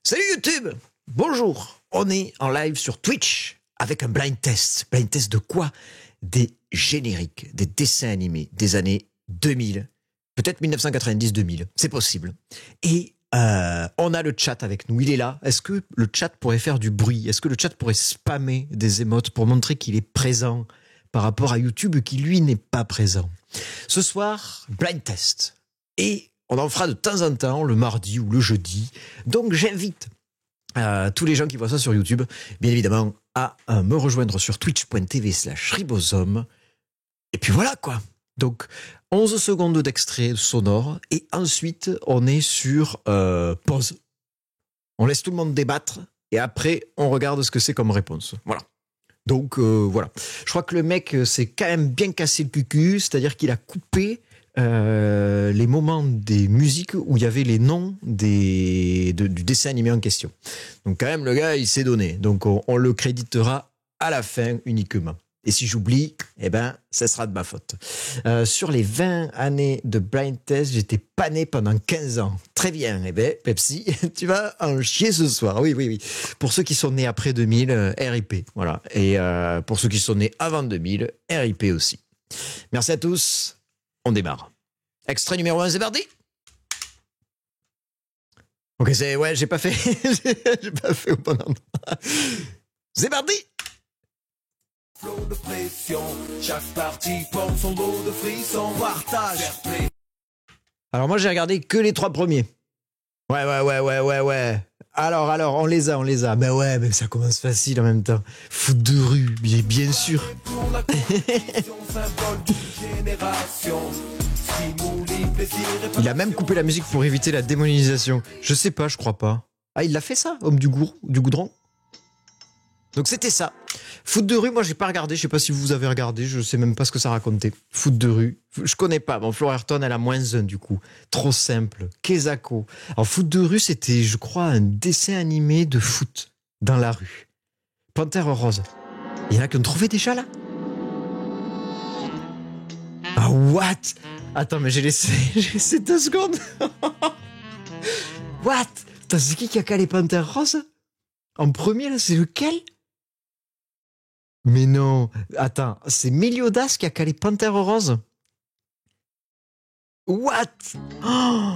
Salut YouTube! Bonjour! On est en live sur Twitch avec un blind test. Blind test de quoi? Des génériques, des dessins animés des années 2000. Peut-être 1990-2000. C'est possible. Et on a le chat avec nous. Il est là. Est-ce que le chat pourrait faire du bruit? Est-ce que le chat pourrait spammer des émotes pour montrer qu'il est présent par rapport à YouTube qui, lui, n'est pas présent? Ce soir, blind test. Et on en fera de temps en temps, le mardi ou le jeudi. Donc j'invite tous les gens qui voient ça sur YouTube, bien évidemment, à me rejoindre sur twitch.tv/ribosome. Et puis voilà quoi. Donc 11 secondes d'extrait sonore et ensuite on est sur pause. On laisse tout le monde débattre et après on regarde ce que c'est comme réponse. Voilà. Donc voilà. Je crois que le mec s'est quand même bien cassé le cucu, c'est-à-dire qu'il a coupé les moments des musiques où il y avait les noms du dessin animé en question. Donc quand même le gars il s'est donné. Donc on le créditera à la fin uniquement. Et si j'oublie, eh ben ça sera de ma faute. Sur les 20 années de blind test, j'étais pas né pendant 15 ans. Très bien, eh ben Pepsi, tu vas en chier ce soir. Oui. Pour ceux qui sont nés après 2000, RIP. Voilà. Et pour ceux qui sont nés avant 2000, RIP aussi. Merci à tous. On démarre. Extrait numéro 1, c'est parti. Ok, j'ai pas fait. J'ai pas fait au bon endroit. C'est parti. Flot de pression, chaque partie porte son lot de frissons, partage. Alors moi j'ai regardé que les 3 premiers. Ouais. Alors, on les a. Mais ouais, mais ça commence facile en même temps. Foot de rue, bien sûr. Il a même coupé la musique pour éviter la démonétisation. Je sais pas, je crois pas. Ah, il l'a fait ça, homme du goudron. Donc c'était ça. Foot de rue, moi j'ai pas regardé, je sais pas si vous avez regardé, je sais même pas ce que ça racontait. Foot de rue, je connais pas. Bon, Fleur Ayrton, elle a -1 du coup. Trop simple. Kezako. Alors foot de rue, c'était, je crois, un dessin animé de foot dans la rue. Panthère rose. Il y en a qui ont trouvé déjà là? Ah, what? Attends, mais j'ai laissé 2 secondes. What? Attends, c'est qui a calé Panthère rose? En premier, là, c'est lequel? Mais non. Attends, c'est Méliodas qui a calé Panthère rose? What? Oh,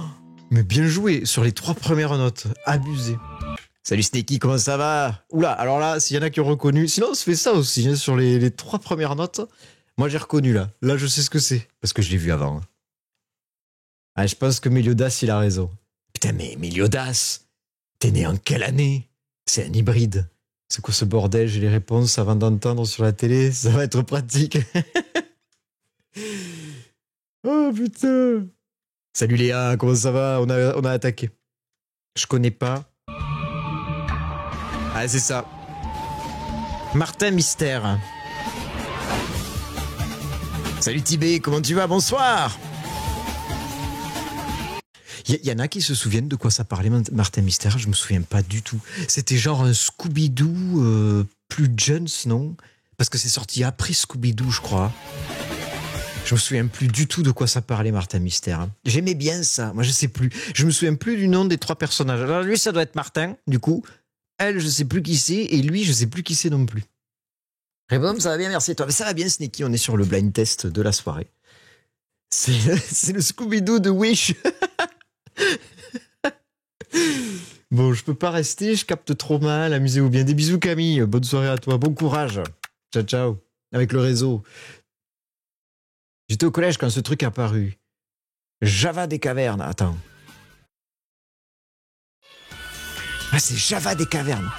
mais bien joué sur les 3 premières notes. Abusé. Salut Snakey, comment ça va? Oula, alors là, s'il y en a qui ont reconnu... Sinon, on se fait ça aussi, hein, sur les 3 premières notes. Moi, j'ai reconnu, là. Là, je sais ce que c'est. Parce que je l'ai vu avant. Ah, je pense que Méliodas, il a raison. Putain, mais Méliodas, t'es né en quelle année? C'est un hybride. C'est quoi ce bordel? J'ai les réponses avant d'entendre sur la télé. Ça va être pratique. Oh putain. Salut Léa, comment ça va? On a attaqué. Je connais pas. Ah, c'est ça. Martin Mystère. Salut Tibé, comment tu vas? Bonsoir. Il y en a qui se souviennent de quoi ça parlait, Martin Mystère. Je me souviens pas du tout. C'était genre un Scooby-Doo plus jeune, non? Parce que c'est sorti après Scooby-Doo, je crois. Je me souviens plus du tout de quoi ça parlait, Martin Mystère. J'aimais bien ça. Moi, je sais plus. Je me souviens plus du nom des 3 personnages. Alors lui, ça doit être Martin, du coup. Elle, je sais plus qui c'est. Et lui, je sais plus qui c'est non plus. Rébom, ça va bien, merci à toi. Mais ça va bien, Sneaky. On est sur le blind test de la soirée. C'est le Scooby-Doo de Wish. Bon, je peux pas rester, je capte trop mal, amusez-vous bien. Des bisous Camille, bonne soirée à toi, bon courage. Ciao, avec le réseau. J'étais au collège quand ce truc est apparu. Java des cavernes, attends. Ah, c'est Java des cavernes.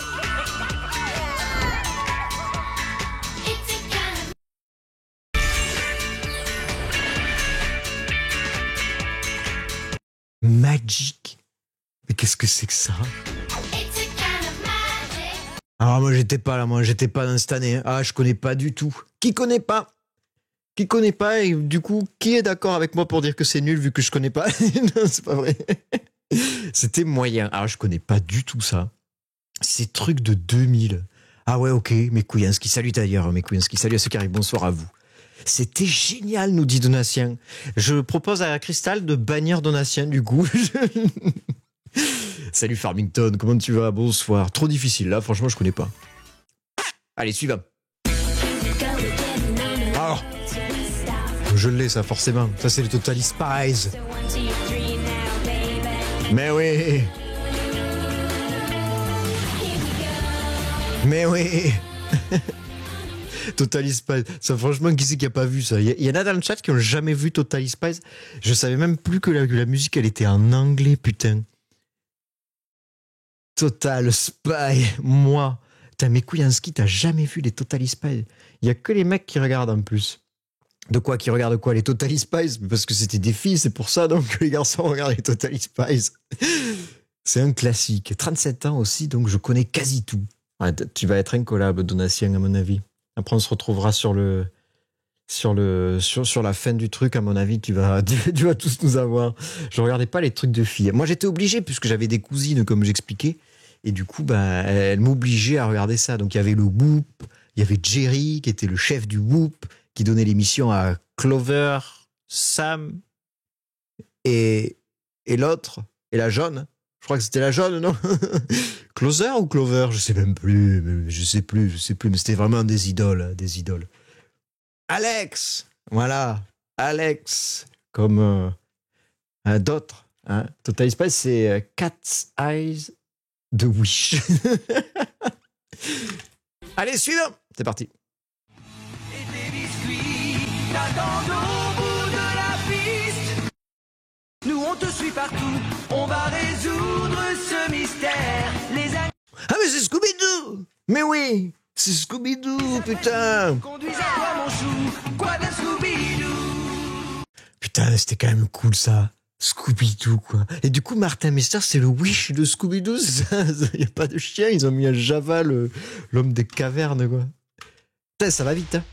Magic. Mais qu'est-ce que c'est que ça? Ah, moi j'étais pas là, j'étais pas dans cette année. Ah, je connais pas du tout. Qui connaît pas? Et du coup, qui est d'accord avec moi pour dire que c'est nul vu que je connais pas? Non, c'est pas vrai. C'était moyen. Alors je connais pas du tout ça. Ces trucs de 2000. Ah ouais, ok, mes Kouyanski, salut d'ailleurs, mes Kouyanski, salut à ceux qui arrivent, bonsoir à vous. C'était génial, nous dit Donatien. Je propose à Cristal de bannir Donatien, du coup. Salut Farmington, comment tu vas? Bonsoir. Trop difficile là, franchement, je connais pas. Allez, suivant. Alors, je l'ai ça forcément. Ça c'est le Totally Spies. Mais oui. Mais oui. Totally Spies. Ça franchement, qui c'est qui a pas vu ça? Il y en a dans le chat qui ont jamais vu Totally Spies. Je savais même plus que la musique elle était en anglais, putain. Total Spy, moi. Putain, mais Kouyanski, t'as jamais vu les Totally Spies? Il y a que les mecs qui regardent en plus. De quoi? Qui regardent quoi? Les Totally Spies? Parce que c'était des filles, c'est pour ça donc que les garçons regardent les Totally Spies. C'est un classique. 37 ans aussi, donc je connais quasi tout. Ouais, tu vas être incollable, Donatien, à mon avis. Après, on se retrouvera sur la fin du truc, à mon avis, tu vas tous nous avoir. Je regardais pas les trucs de filles. Moi, j'étais obligé, puisque j'avais des cousines, comme j'expliquais. Et du coup, elles m'obligeaient à regarder ça. Donc, il y avait le Whoop, il y avait Jerry, qui était le chef du Whoop, qui donnait l'émission à Clover, Sam, et l'autre, et la jaune. Je crois que c'était la jaune, non? Closer ou Clover? Je sais même plus. Je sais plus. Mais c'était vraiment des idoles. Alex! Voilà. Alex. Comme d'autres. Hein. Total Spice, c'est Cat's Eyes de Wish. Allez, suivant! C'est parti. Et tes biscuits t'attendent au bout de la piste. Nous on te suit partout, on va résoudre ce mystère. Ah mais c'est Scooby-Doo! Mais oui! C'est Scooby-Doo, putain! Conduis à toi mon chou, quoi d'un Scooby-Doo? Putain, c'était quand même cool ça. Scooby-Doo, quoi. Et du coup, Martin Mester, c'est le Wish de Scooby-Doo, c'est ça? Il n'y a pas de chien, ils ont mis un Java, l'homme des cavernes, quoi. Putain, ça va vite, hein.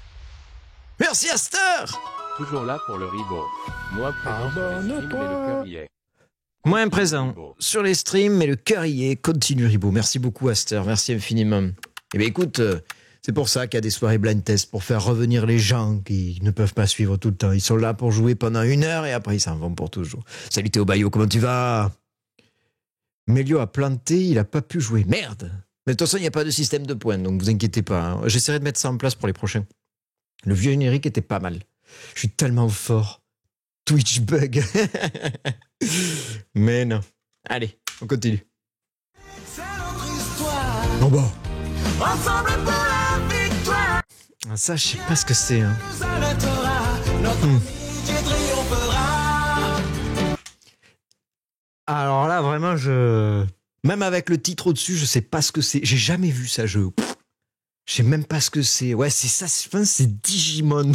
Merci, Astor! Toujours là pour le ribot. Moins présent sur les streams, mais le cœur y est. Moins présent sur les streams, mais le cœur y est. Continue, Ribot. Merci beaucoup, Astor. Merci infiniment. Eh bien, écoute, c'est pour ça qu'il y a des soirées blind test, pour faire revenir les gens qui ne peuvent pas suivre tout le temps. Ils sont là pour jouer pendant 1 heure et après ils s'en vont pour toujours. Salut Théo Bayo, comment tu vas? Mélio a planté, il a pas pu jouer. Merde! Mais de toute façon, il n'y a pas de système de points, donc vous inquiétez pas. Hein. J'essaierai de mettre ça en place pour les prochains. Le vieux générique était pas mal. Je suis tellement fort. Twitch bug. Mais non. Allez, on continue. C'est notre histoire, Oh bah. ensemble pour la victoire. Ah, ça, je sais pas ce que c'est. Hein. Nous arrêtera, notre amitié triomphera. Alors là, vraiment, même avec le titre au-dessus, je sais pas ce que c'est. J'ai jamais vu ça, je sais même pas ce que c'est. Ouais, c'est ça, je pense que c'est Digimon.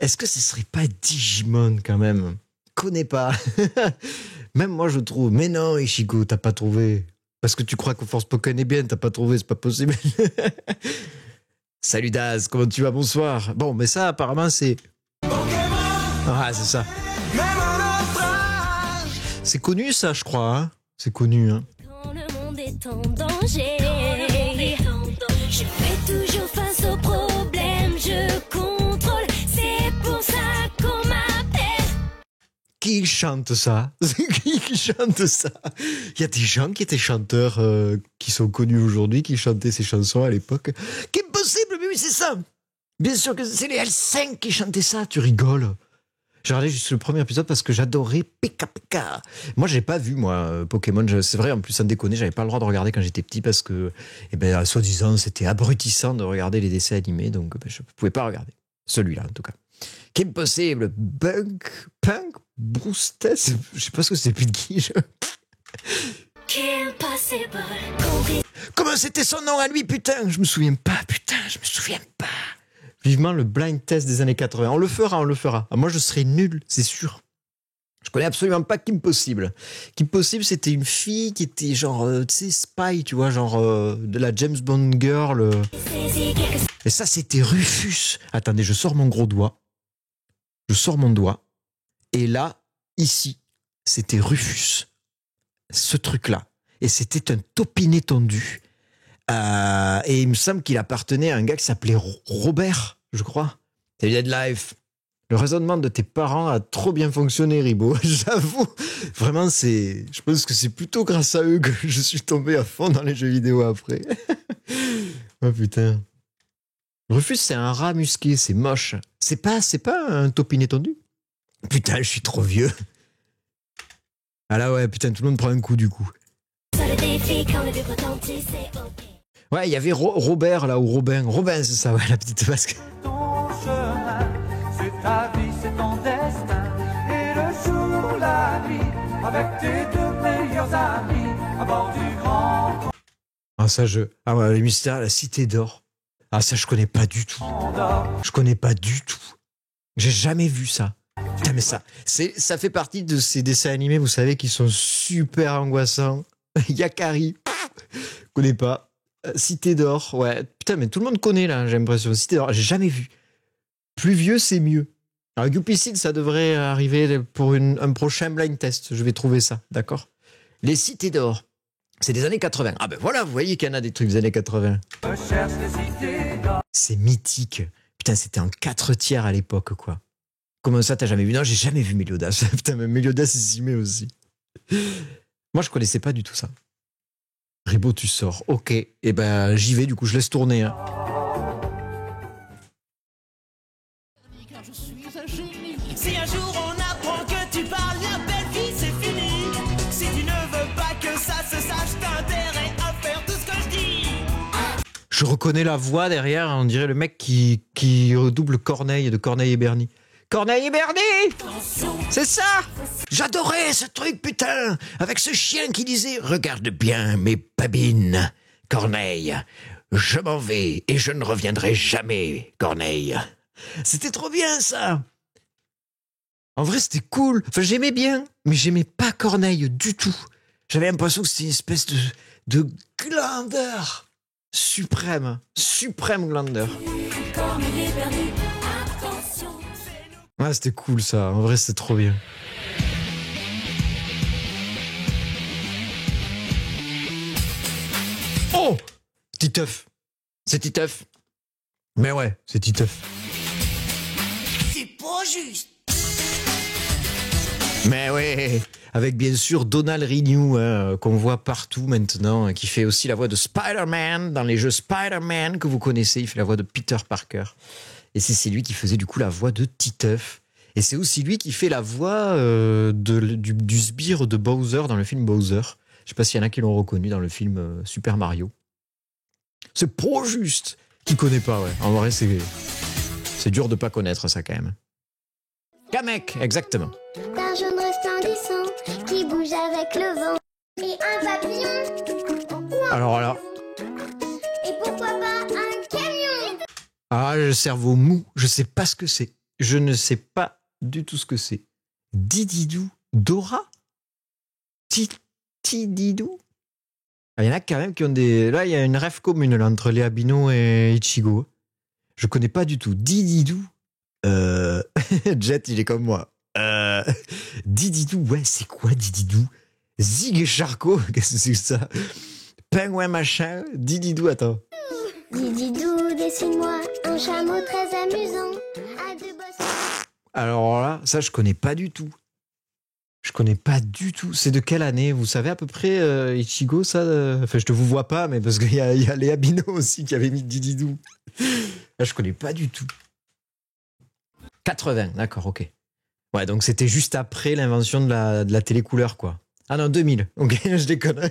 Est-ce que ce serait pas Digimon quand même? Connais pas. Même moi, je trouve. Mais non, Ishiko, t'as pas trouvé. Parce que tu crois que Force Pokémon est bien, t'as pas trouvé, c'est pas possible. Salut Daz, comment tu vas? Bonsoir. Bon, mais ça, apparemment, c'est... Ah, c'est ça. C'est connu, ça, je crois. Hein, c'est connu, hein. Quand le monde est en danger, je fais toujours face aux problèmes, je contrôle, c'est pour ça qu'on m'appelle. Qui chante ça? C'est qui chante ça? Il y a des gens qui étaient chanteurs qui sont connus aujourd'hui, qui chantaient ces chansons à l'époque. Qu'est possible? Mais oui, c'est ça. Bien sûr que c'est les L5 qui chantaient ça. Tu rigoles. J'ai regardé juste le premier épisode parce que j'adorais Pika Pika. Moi, j'ai pas vu, Pokémon. C'est vrai, en plus, sans déconner, j'avais pas le droit de regarder quand j'étais petit parce que, soi-disant, c'était abrutissant de regarder les dessins animés, donc je pouvais pas regarder. Celui-là, en tout cas. Kim Possible, Punk, Bruce Tess, je sais pas ce que c'est plus de qui. Kim Possible, compris. Comment c'était son nom à lui, putain? Je me souviens pas. Vivement le blind test des années 80. On le fera. Ah, moi, je serais nul, c'est sûr. Je connais absolument pas Kim Possible. Kim Possible, c'était une fille qui était genre, tu sais, spy, tu vois, genre de la James Bond girl. Et ça, c'était Rufus. Attendez, je sors mon gros doigt. Je sors mon doigt. Et là, ici, c'était Rufus. Ce truc-là. Et c'était un topinet tendu. Et il me semble qu'il appartenait à un gars qui s'appelait Robert, je crois. C'est Dead Life. Le raisonnement de tes parents a trop bien fonctionné, Ribot. J'avoue, vraiment, je pense que c'est plutôt grâce à eux que je suis tombé à fond dans les jeux vidéo après. Oh putain. Rufus, c'est un rat musqué, c'est moche. C'est pas un taupinet tondu? Putain, je suis trop vieux. Ah là ouais, putain, tout le monde prend un coup du coup. Ouais, il y avait Robert là, ou Robin. Robin, c'est ça, ouais, la petite basque. Ton chemin, c'est ta vie, c'est ton destin. Et le jour, la nuit, avec tes deux meilleurs amis, à bord du grand Ah ça, ah ouais, les mystères, la cité d'or. Ah ça, je connais pas du tout. condor. Je connais pas du tout. J'ai jamais vu ça. Putain, mais ça fait partie de ces dessins animés, vous savez, qui sont super angoissants. Yakari, je connais pas. Cité d'or, ouais. Putain, mais tout le monde connaît là, j'ai l'impression. Cité d'or, j'ai jamais vu. Plus vieux, c'est mieux. Alors, Youpicide, ça devrait arriver pour un prochain blind test. Je vais trouver ça, d'accord? Les cités d'or, c'est des années 80. Ah ben voilà, vous voyez qu'il y en a des trucs des années 80. Recherche les cités d'or. C'est mythique. Putain, c'était en 4 tiers à l'époque, quoi. Comment ça, t'as jamais vu? Non, j'ai jamais vu Méliodas. Putain, mais Méliodas, il s'y met aussi. Moi, je connaissais pas du tout ça. Ribot, tu sors. Ok. Eh ben, j'y vais, du coup, je laisse tourner. Hein. Si un jour on apprend que tu parles, la belle vie c'est fini. Si tu ne veux pas que ça se sache, t'as intérêt à faire tout ce que je dis. Je reconnais la voix derrière, on dirait le mec qui redouble Corneille de Corneille et Bernie. Corneille et Bernie! C'est ça! J'adorais ce truc, putain! Avec ce chien qui disait « Regarde bien mes babines, Corneille. Je m'en vais et je ne reviendrai jamais, Corneille. » C'était trop bien, ça! En vrai, c'était cool. Enfin, j'aimais bien, mais j'aimais pas Corneille du tout. J'avais l'impression que c'était une espèce de glandeur suprême. Suprême glandeur. Ouais, c'était cool ça. En vrai, c'était trop bien. Oh! Titeuf. C'est Titeuf. Mais ouais, c'est Titeuf. C'est pas juste. Mais ouais, avec bien sûr Donald Renew, qu'on voit partout maintenant, qui fait aussi la voix de Spider-Man dans les jeux Spider-Man que vous connaissez. Il fait la voix de Peter Parker. Et c'est lui qui faisait du coup la voix de Titeuf. Et c'est aussi lui qui fait la voix du sbire de Bowser dans le film Bowser. Je sais pas s'il y en a qui l'ont reconnu dans le film Super Mario. C'est pas juste. Qui connaît pas, ouais. En vrai, c'est dur de pas connaître ça quand même. Kamek, exactement. D'un jaune resplendissant qui bouge avec le vent. Et un papillon. Alors là. Et pourquoi pas un camion? Ah, le cerveau mou, je sais pas ce que c'est. Je ne sais pas du tout ce que c'est. Dididou, Dora, Tididou. Il y en a quand même qui ont des... Là, il y a une rêve commune là, entre Léa Bino et Ichigo. Je connais pas du tout. Dididou. Jet, il est comme moi. Dididou, ouais, c'est quoi Dididou? Zig et Charcot, qu'est-ce que c'est que ça? Pingouin machin, Dididou, attends. Dididou, dessine-moi un chameau très amusant. À deux bosses. Alors là, ça, je connais pas du tout. Je connais pas du tout. C'est de quelle année? Vous savez à peu près, Ichigo, ça Enfin, je te vous vois pas, mais parce qu'il y a Léa Bino aussi qui avait mis Dididou. Là, je connais pas du tout. 80, d'accord, ok. Ouais, donc c'était juste après l'invention de la télécouleur, quoi. Ah non, 2000. Ok, je déconne.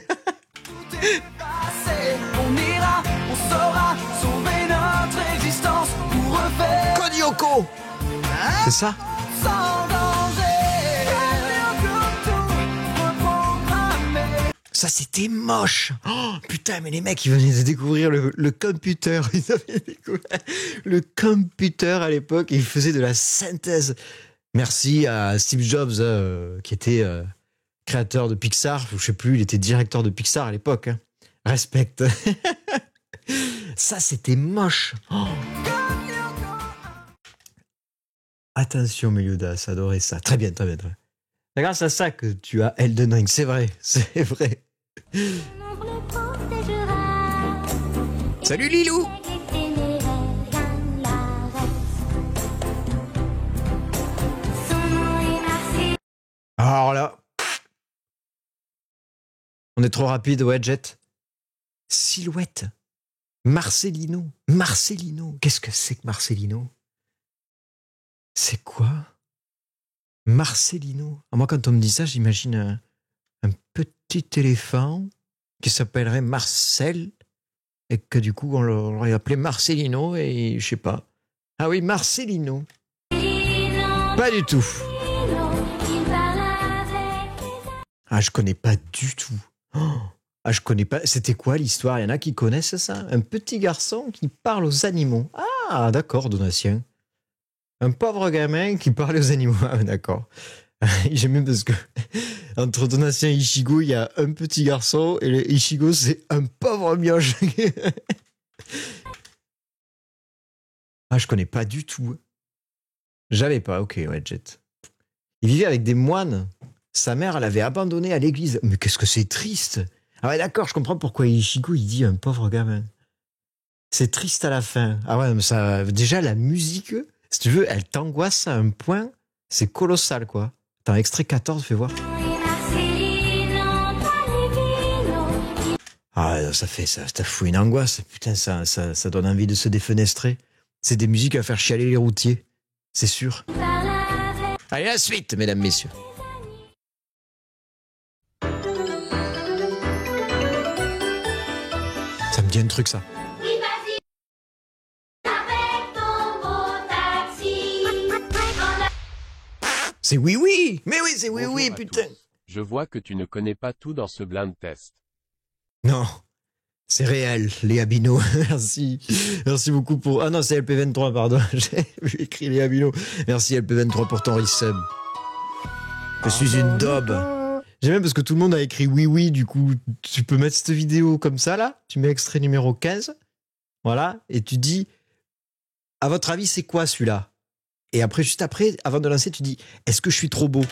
On ira, on saura sauver notre existence pour refaire Kodioko. C'est ça? sans danger. Tout reprogrammer. Ça, c'était moche. Oh, putain, mais les mecs, ils venaient de découvrir le computer. Ils avaient découvert le computer à l'époque et ils faisaient de la synthèse. Merci à Steve Jobs, qui était créateur de Pixar. Je sais plus, il était directeur de Pixar à l'époque. Hein. Respecte. Ça, c'était moche. Oh. Attention, Méliodas, adorais ça. Très bien, très bien, très bien. C'est grâce à ça que tu as Elden Ring, c'est vrai, c'est vrai. Salut Lilou. On est trop rapide, ouais, Jet. Silhouette. Marcelino. Marcelino. Qu'est-ce que c'est que Marcelino? C'est quoi? Marcelino. Moi, quand on me dit ça, j'imagine un petit éléphant qui s'appellerait Marcel et que du coup, on l'aurait appelé Marcelino et je sais pas. Ah oui, Marcelino. Pas du tout. Ah, je connais pas du tout. Oh. Ah, je connais pas. C'était quoi l'histoire? Il y en a qui connaissent ça? Un petit garçon qui parle aux animaux. Ah, d'accord, Donatien. Un pauvre gamin qui parle aux animaux. Ah, d'accord. J'aime bien parce que entre Donatien et Ichigo, il y a un petit garçon et le Ichigo, c'est un pauvre mioche. Ah, je connais pas du tout. J'avais pas, ok, ouais, Jet. Il vivait avec des moines. Sa mère l'avait abandonné à l'église. Mais qu'est-ce que c'est triste. Ah ouais, d'accord, je comprends pourquoi Ichigo, il dit un pauvre gamin. C'est triste à la fin. Ah ouais, mais ça, déjà, la musique, si tu veux, elle t'angoisse à un point, c'est colossal, quoi. Attends, extrait 14, fais voir. Ah, ça fout une angoisse. Putain, ça donne envie de se défenestrer. C'est des musiques à faire chialer les routiers. C'est sûr. Allez, la suite, mesdames, messieurs. Ça me dit un truc, ça. C'est oui, oui. Mais oui, c'est oui, Bonjour oui, à putain. tous. Je vois que tu ne connais pas tout dans ce blind test. Non. C'est réel, Léa Bino. Merci. Merci beaucoup pour... Ah non, c'est LP23, pardon. J'ai vu écrit Léa Bino. Merci LP23 pour ton resub. Je suis une daube. J'aime bien parce que tout le monde a écrit oui, oui. Du coup, tu peux mettre cette vidéo comme ça, là. Tu mets extrait numéro 15. Voilà. Et tu dis, à votre avis, c'est quoi celui-là? Et après, juste après, avant de lancer, tu dis, est-ce que je suis trop beau?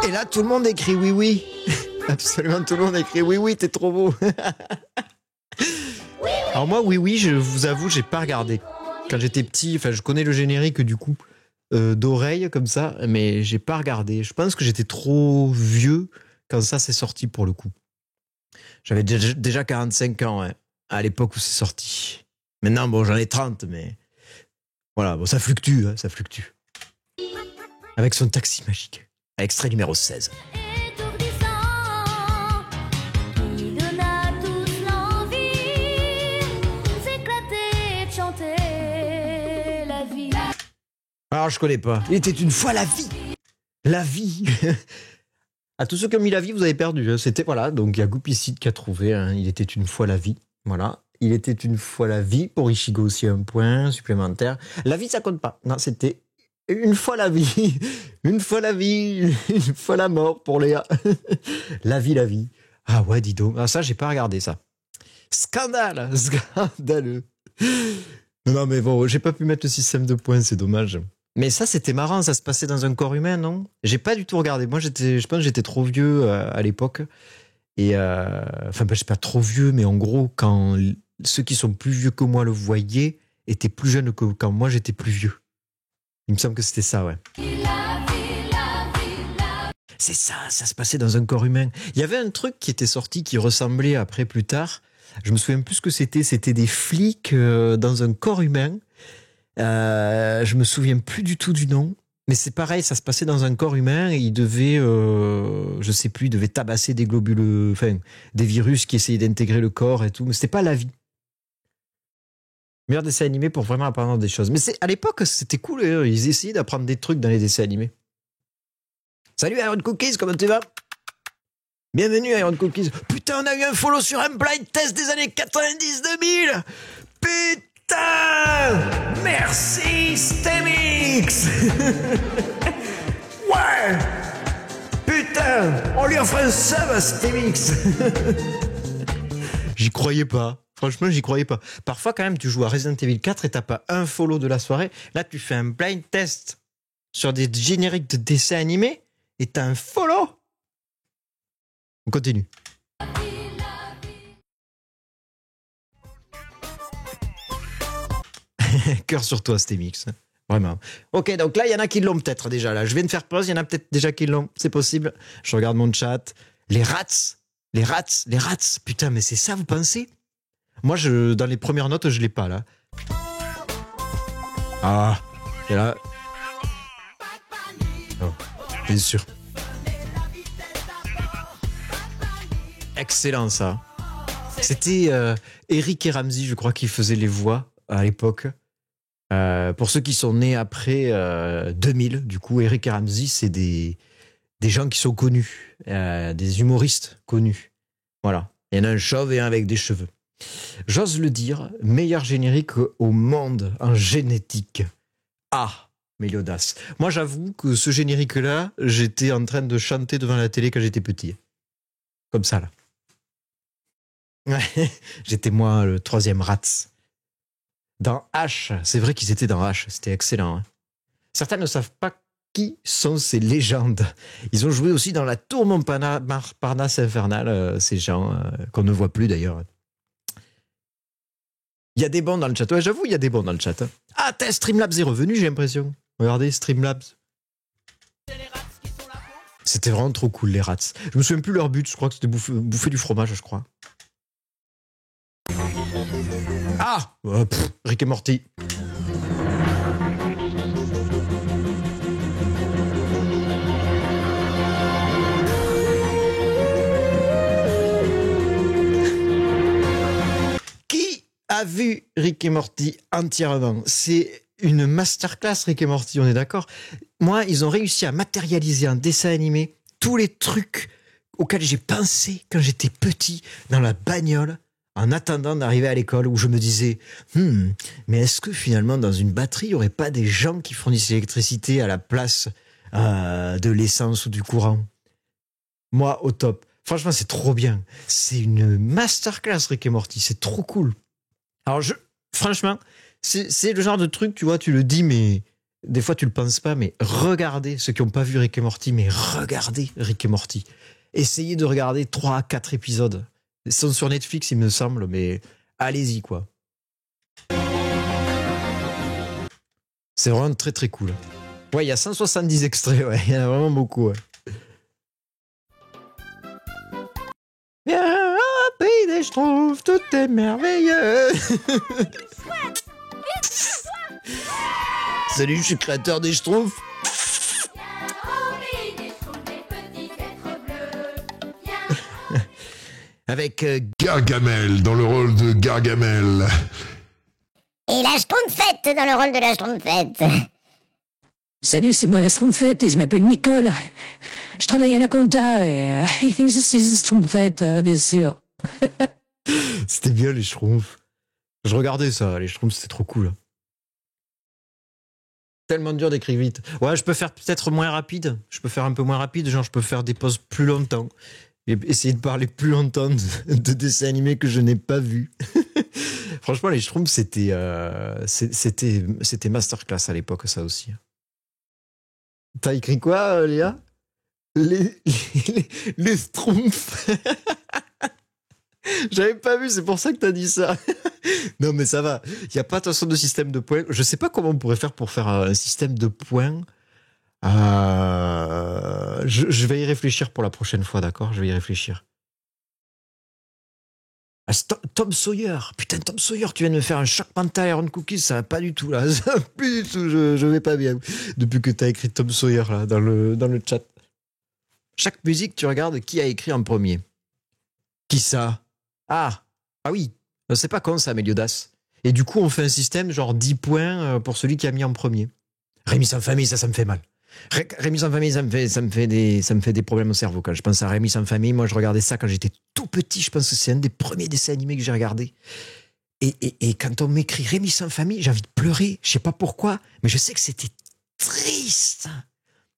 Et là, tout le monde écrit oui, oui. Absolument tout le monde écrit oui, oui, t'es trop beau. Alors moi, oui, oui, je vous avoue, j'ai pas regardé. Quand j'étais petit, enfin, je connais le générique du coup, d'oreille comme ça, mais j'ai pas regardé. Je pense que j'étais trop vieux quand ça s'est sorti pour le coup. J'avais déjà 45 ans, hein, à l'époque où c'est sorti. Maintenant, bon, j'en ai 30, mais voilà, bon, ça fluctue, hein, ça fluctue. Avec son taxi magique. Extrait numéro 16. Alors, je connais pas. Il était une fois la vie. La vie. À tous ceux qui ont mis la vie, vous avez perdu. C'était, voilà, donc il y a Goupicide qui a trouvé. Hein, il était une fois la vie. Voilà. Il était une fois la vie. Pour Ichigo aussi, un point supplémentaire. La vie, ça compte pas. Non, c'était une fois la vie. Une fois la vie. Une fois la mort pour Léa. La vie, la vie. Ah ouais, dis donc. Ah, ça, j'ai pas regardé ça. Scandale. Scandaleux. Non, mais bon, j'ai pas pu mettre le système de points, c'est dommage. Mais ça, c'était marrant, ça se passait dans un corps humain, non? J'ai pas du tout regardé. Moi, je pense que j'étais trop vieux à l'époque. Et enfin, je suis pas trop vieux, mais en gros, quand ceux qui sont plus vieux que moi le voyaient, étaient plus jeunes que quand moi j'étais plus vieux. Il me semble que c'était ça, ouais. C'est ça, ça se passait dans un corps humain. Il y avait un truc qui était sorti qui ressemblait après plus tard. Je me souviens plus ce que c'était. C'était des flics dans un corps humain. Je me souviens plus du tout du nom, mais c'est pareil, ça se passait dans un corps humain et il devait, je sais plus, il devait tabasser des globules, enfin, des virus qui essayaient d'intégrer le corps et tout, mais c'était pas la vie. Meilleur dessin animé pour vraiment apprendre des choses. Mais à l'époque, c'était cool, hein, ils essayaient d'apprendre des trucs dans les dessins animés. Salut Iron Cookies, comment tu vas? Bienvenue Iron Cookies. Putain, on a eu un follow sur un blind test des années 90-2000. Putain! Merci, Stemix! Ouais! Putain! On lui offre un sub à Stemix! J'y croyais pas. Franchement, j'y croyais pas. Parfois, quand même, tu joues à Resident Evil 4 et t'as pas un follow de la soirée. Là, tu fais un blind test sur des génériques de dessins animés et t'as un follow. On continue. Cœur sur toi, Stemix. Vraiment. Ok, donc là, il y en a qui l'ont peut-être déjà. Là, je viens de faire pause, il y en a peut-être déjà qui l'ont. C'est possible. Je regarde mon chat. Les rats. Putain, mais c'est ça, vous pensez? Moi, dans les premières notes, je l'ai pas, là. Ah, et là... Oh, bien sûr. Excellent, ça. C'était Eric et Ramsey, je crois, qui faisaient les voix à l'époque. Pour ceux qui sont nés après 2000, du coup, Eric et Ramsey, c'est des gens qui sont connus, des humoristes connus. Voilà. Il y en a un chauve et un avec des cheveux. J'ose le dire, meilleur générique au monde en génétique. Ah, Méliodas. Moi, j'avoue que ce générique-là, j'étais en train de chanter devant la télé quand j'étais petit. Comme ça, là. Ouais, j'étais moi le 3e Rats. Dans H, c'est vrai qu'ils étaient dans H, c'était excellent. Hein. Certains ne savent pas qui sont ces légendes. Ils ont joué aussi dans la Tour Montparnasse infernale, ces gens qu'on ne voit plus d'ailleurs. Il y a des bons dans le chat. Ouais, j'avoue, il y a des bons dans le chat. Ah, Streamlabs est revenu, j'ai l'impression. Regardez, Streamlabs. C'était vraiment trop cool, les rats. Je me souviens plus leur but, je crois que c'était bouffer du fromage, je crois. Ah, Rick et Morty. Qui a vu Rick et Morty entièrement? C'est une masterclass, Rick et Morty, on est d'accord? Moi, ils ont réussi à matérialiser en dessin animé tous les trucs auxquels j'ai pensé quand j'étais petit dans la bagnole, en attendant d'arriver à l'école, où je me disais mais est-ce que finalement dans une batterie il n'y aurait pas des gens qui fournissent l'électricité à la place de l'essence ou du courant? Moi, au top. Franchement, c'est trop bien. C'est une masterclass, Rick et Morty. C'est trop cool. Alors, franchement, c'est le genre de truc, tu vois, tu le dis, mais des fois tu le penses pas, mais regardez ceux qui n'ont pas vu Rick et Morty, mais regardez Rick et Morty. Essayez de regarder 3-4 épisodes. Ils sont sur Netflix, il me semble, mais allez-y, quoi. C'est vraiment très très cool. Ouais, il y a 170 extraits, ouais, il y en a vraiment beaucoup, ouais. Viens au pays des Schtroumpfs, tout est merveilleux. Salut, je suis créateur des Schtroumpfs. Avec Gargamel dans le rôle de Gargamel. Et la Schtroumpfette dans le rôle de la Schtroumpfette. Salut, c'est moi la Schtroumpfette et je m'appelle Nicole. Je travaille à la compta et je suis une Schtroumpfette, bien sûr. C'était bien les Schtroumpfs. Je regardais ça, les Schtroumpfs, c'était trop cool. Tellement dur d'écrire vite. Ouais, je peux faire peut-être moins rapide. Je peux faire un peu moins rapide, genre je peux faire des pauses plus longtemps. Et essayer de parler plus longtemps de dessins animés que je n'ai pas vus. Franchement, les Schtroumpfs, c'était masterclass à l'époque, ça aussi. T'as écrit quoi, Léa? Les Schtroumpfs. J'avais pas vu, c'est pour ça que t'as dit ça. Non, mais ça va. Il n'y a pas de façon de système de points. Je sais pas comment on pourrait faire pour faire un système de points. Je vais y réfléchir pour la prochaine fois, d'accord? Je vais y réfléchir. Ah, Tom Sawyer. Putain, Tom Sawyer, tu viens de me faire un choc mental Iron Cookies, ça va pas du tout, là. Ça va plus du tout, je vais pas bien. Depuis que t'as écrit Tom Sawyer, là, dans le chat. Chaque musique, tu regardes qui a écrit en premier. Qui ça? Ah oui. C'est pas con, ça, Méliodas. Et du coup, on fait un système, genre 10 points pour celui qui a mis en premier. Rémi sans famille, ça me fait mal. Rémi sans famille, ça me fait des problèmes au cerveau. Quand je pense à Rémi sans famille, moi je regardais ça quand j'étais tout petit. Je pense que c'est un des premiers dessins animés que j'ai regardé. Et quand on m'écrit Rémi sans famille, j'ai envie de pleurer. Je sais pas pourquoi, mais je sais que c'était triste.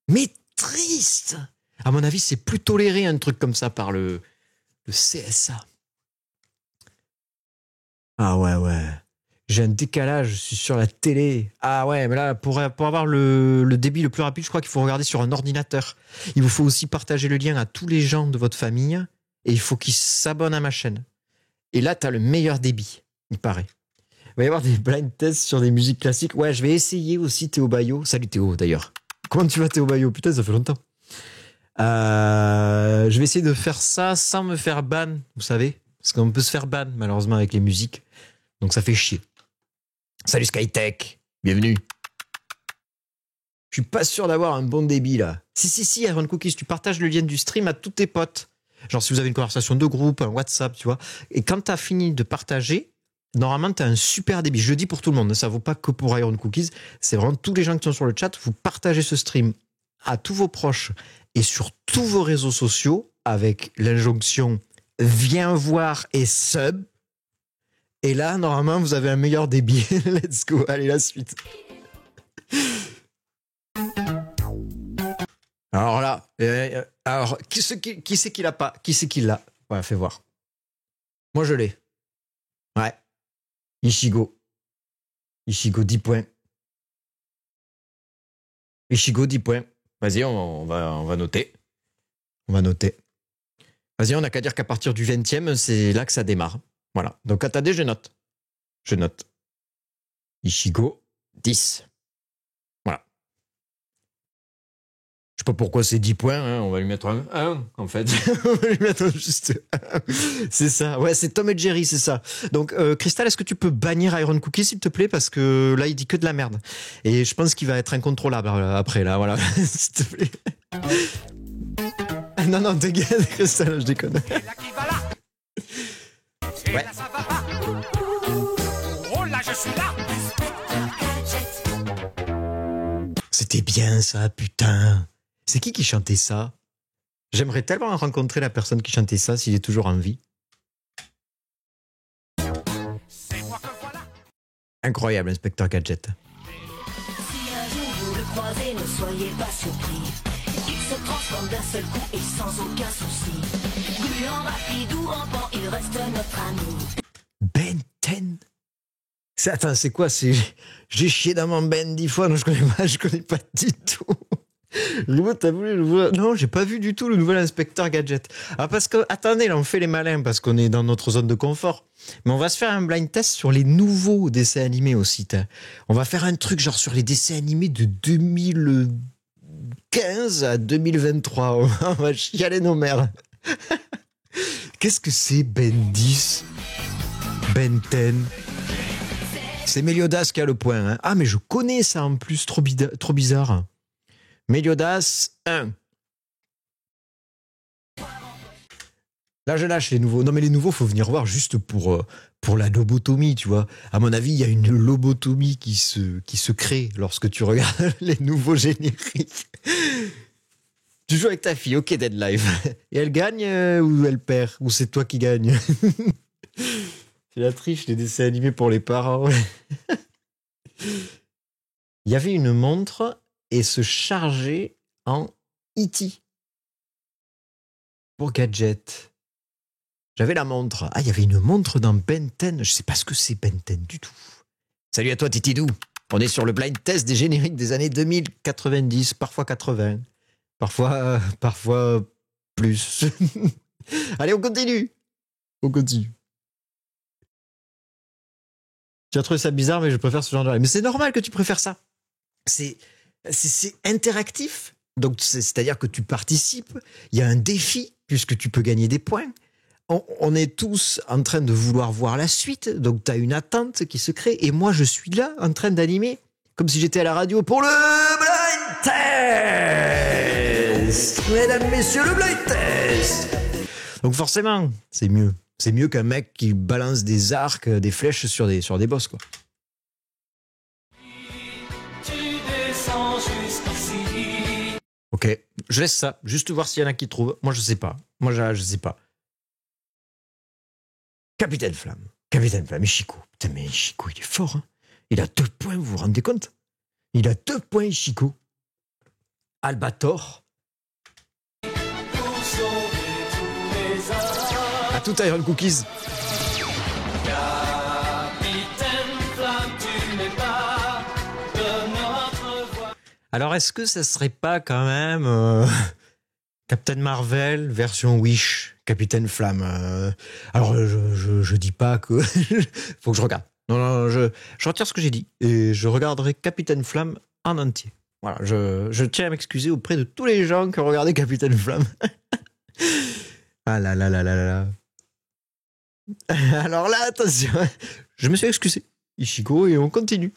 Mais triste. À mon avis, c'est plus toléré un truc comme ça par le CSA. Ah ouais. J'ai un décalage, je suis sur la télé. Ah ouais, mais là, pour avoir le débit le plus rapide, je crois qu'il faut regarder sur un ordinateur. Il vous faut aussi partager le lien à tous les gens de votre famille et il faut qu'ils s'abonnent à ma chaîne. Et là, t'as le meilleur débit, il paraît. va y avoir des blind tests sur des musiques classiques. Ouais, je vais essayer aussi Théo Bayo. Salut Théo, d'ailleurs. Comment tu vas, Théo Bayo? Putain, ça fait longtemps. Je vais essayer de faire ça sans me faire ban, vous savez. Parce qu'on peut se faire ban, malheureusement, avec les musiques. Donc ça fait chier. Salut Skytech, bienvenue. Je suis pas sûr d'avoir un bon débit, là. Si, Iron Cookies, tu partages le lien du stream à tous tes potes. Genre, si vous avez une conversation de groupe, un WhatsApp, tu vois. Et quand t'as fini de partager, normalement, t'as un super débit. Je le dis pour tout le monde, ça vaut pas que pour Iron Cookies. C'est vraiment tous les gens qui sont sur le chat. Vous partagez ce stream à tous vos proches et sur tous vos réseaux sociaux avec l'injonction « Viens voir et sub ». Et là, normalement, vous avez un meilleur débit. Let's go. Allez, la suite. Alors là, qui c'est qui l'a pas? Qui c'est qui l'a? Voilà, fais voir. Moi, je l'ai. Ouais. Ishigo. Ishigo, 10 points. Ishigo, 10 points. Vas-y, on va noter. On va noter. Vas-y, on n'a qu'à dire qu'à partir du 20e, c'est là que ça démarre. Voilà. Donc, attendez, je note. Je note. Ishigo, 10. Voilà. Je sais pas pourquoi c'est 10 points, hein. On va lui mettre un 1, en fait. On va lui mettre juste 1. C'est ça. Ouais, c'est Tom et Jerry, c'est ça. Donc, Crystal, est-ce que tu peux bannir Iron Cookie, s'il te plaît? Parce que là, il dit que de la merde. Et je pense qu'il va être incontrôlable après, là. Voilà. S'il te plaît. Non, dégage, Crystal, je déconne. Ouais. C'était bien ça, putain. C'est qui chantait ça? J'aimerais tellement rencontrer la personne qui chantait ça s'il est toujours en vie. Incroyable, Inspecteur Gadget. Si un jour vous le croisez, ne soyez pas surpris. Il se transforme d'un seul coup et sans aucun souci. Gluant, rapide ou rampant, il reste notre ami. Ben 10. Attends, c'est quoi? J'ai chié dans mon Ben 10 fois. Non, je connais pas du tout. T'as vu le nouveau... Non, j'ai pas vu du tout le nouvel Inspecteur Gadget. Ah, parce que, attendez, là, on fait les malins parce qu'on est dans notre zone de confort. Mais on va se faire un blind test sur les nouveaux dessins animés aussi. On va faire un truc genre sur les dessins animés de 2015 à 2023. On va chialer nos mères. Qu'est-ce que c'est Ben 10? Ben 10? C'est Meliodas qui a le point. Hein. Ah, mais je connais ça en plus, trop bizarre. Meliodas 1. Là, je lâche les nouveaux. Non, mais les nouveaux, faut venir voir juste pour la lobotomie, tu vois. À mon avis, il y a une lobotomie qui se crée lorsque tu regardes les nouveaux génériques. Tu joues avec ta fille, ok, Dead Live. Et elle gagne ou elle perd? Ou c'est toi qui gagne? C'est la triche, les dessins animés pour les parents. Il y avait une montre et se chargeait en E.T. pour Gadget. J'avais la montre. Ah, il y avait une montre dans Ben 10. Je sais pas ce que c'est Ben 10 du tout. Salut à toi, Titidou. On est sur le blind test des génériques des années 2000, 90, parfois 80. Parfois plus. Allez, on continue. On continue. Tu as trouvé ça bizarre, mais je préfère ce genre de... Mais c'est normal que tu préfères ça. C'est interactif. Donc, c'est-à-dire que tu participes. Il y a un défi, puisque tu peux gagner des points. On est tous en train de vouloir voir la suite. Donc, tu as une attente qui se crée. Et moi, je suis là, en train d'animer, comme si j'étais à la radio pour le blind test. Mesdames, messieurs, le blind test. Donc, forcément, c'est mieux. C'est mieux qu'un mec qui balance des arcs, des flèches sur des boss, quoi. Ok, je laisse ça, juste voir s'il y en a qui trouvent. Moi, je sais pas. Je sais pas. Capitaine Flamme, Ishiko. Putain, mais Ishiko, il est fort, hein. Il a 2 points, vous vous rendez compte? Il a 2 points, Ishiko. Albator. À tout Iron Cookies. Alors, est-ce que ça serait pas quand même Captain Marvel version Wish, Capitaine Flamme? Alors, je dis pas que... Faut que je regarde. Non, je retire ce que j'ai dit et je regarderai Capitaine Flamme en entier. Voilà, je tiens à m'excuser auprès de tous les gens qui ont regardé Capitaine Flamme. Ah là là là là là. Alors là, attention, je me suis excusé, Ichigo, et on continue.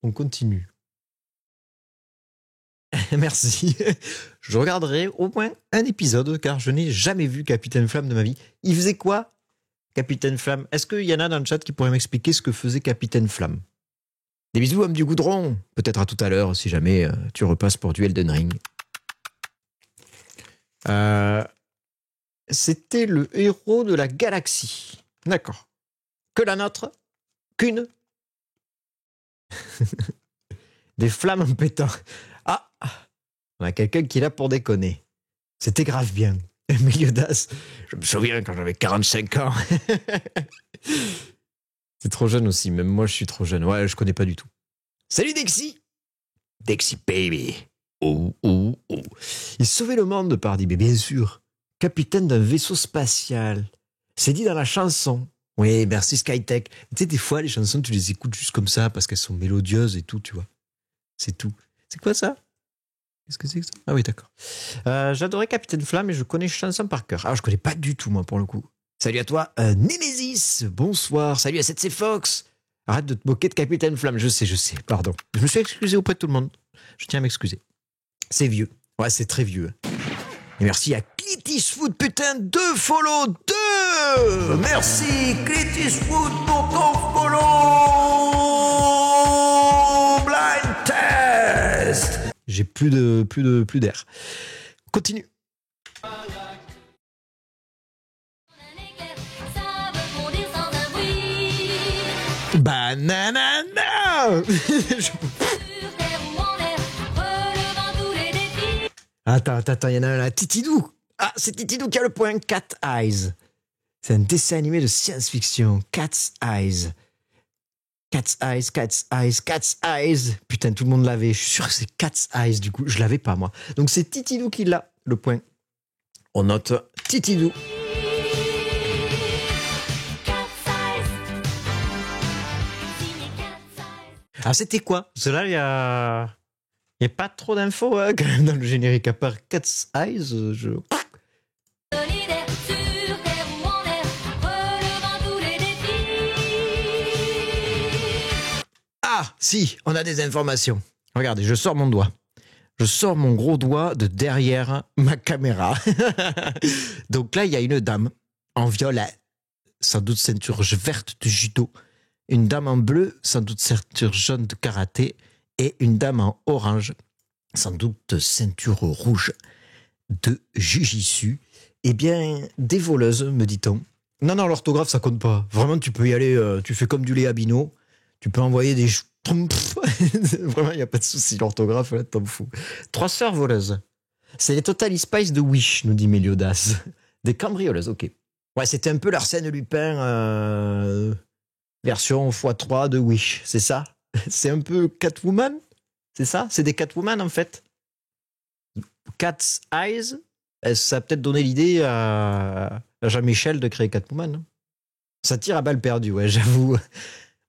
On continue. Merci. Je regarderai au moins un épisode car je n'ai jamais vu Capitaine Flamme de ma vie. Il faisait quoi, Capitaine Flamme? Est-ce qu'il y en a dans le chat qui pourrait m'expliquer ce que faisait Capitaine Flamme? Des bisous, homme du goudron. Peut-être à tout à l'heure si jamais tu repasses pour du Elden Ring. C'était le héros de la galaxie. D'accord. Que la nôtre? Qu'une? Des flammes en pétant. Ah, on a quelqu'un qui est là pour déconner. C'était grave bien. Meliodas, je me souviens quand j'avais 45 ans. C'est trop jeune aussi, même moi je suis trop jeune. Ouais, je connais pas du tout. Salut Dexy. Dexy baby. Oh, oh, oh. Il sauvait le monde, pardi, mais bien sûr. Capitaine d'un vaisseau spatial. C'est dit dans la chanson. Oui, merci Skytech. Tu sais, des fois, les chansons, tu les écoutes juste comme ça parce qu'elles sont mélodieuses et tout, tu vois. C'est tout. C'est quoi ça? Qu'est-ce que c'est que ça? Ah oui, d'accord. J'adorais Capitaine Flamme et je connais chanson par cœur. Alors, je connais pas du tout, moi, pour le coup. Salut à toi, Nemesis. Bonsoir. Salut à 7C Fox. Arrête de te moquer de Capitaine Flamme. Je sais, pardon. Je me suis excusé auprès de tout le monde. Je tiens à m'excuser. C'est vieux. Ouais, c'est très vieux. Et merci à Clitisfoot, putain, 2 follow, 2. Merci Clitisfoot pour ton follow. Blind test. J'ai plus d'air. Continue. Bananana. Attends, il y en a un là. Titidou. Ah, c'est Titidou qui a le point. Cat Eyes. C'est un dessin animé de science-fiction. Cat's Eyes. Cat's Eyes, Cat's Eyes, Cat's Eyes. Putain, tout le monde l'avait. Je suis sûr que c'est Cat's Eyes, du coup. Je l'avais pas, moi. Donc, c'est Titidou qui l'a, le point. On note Titidou. Ah, c'était quoi? Cela, il y a pas trop d'infos hein, quand même dans le générique. À part Cat's Eyes, je... Ah, si, on a des informations. Regardez, je sors mon doigt. Je sors mon gros doigt de derrière ma caméra. Donc là, il y a une dame en violet, sans doute ceinture verte de judo. Une dame en bleu, sans doute ceinture jaune de karaté. Et une dame en orange, sans doute ceinture rouge de jujitsu. Eh bien, des voleuses, me dit-on. Non, l'orthographe, ça compte pas. Vraiment, tu peux y aller, tu fais comme du Léa Bino. Tu peux envoyer des... Vraiment, il n'y a pas de souci, l'orthographe, là, t'en fous. 3 sœurs voleuses. C'est les Totally Spice de Wish, nous dit Meliodas. Des cambrioleuses, ok. Ouais, c'était un peu l'Arsène Lupin, version x3 de Wish, c'est ça? C'est un peu Catwoman? C'est ça? C'est des Catwoman, en fait. Cat's Eyes, ça a peut-être donné l'idée à Jean-Michel de créer Catwoman. Ça tire à balles perdues, ouais, j'avoue.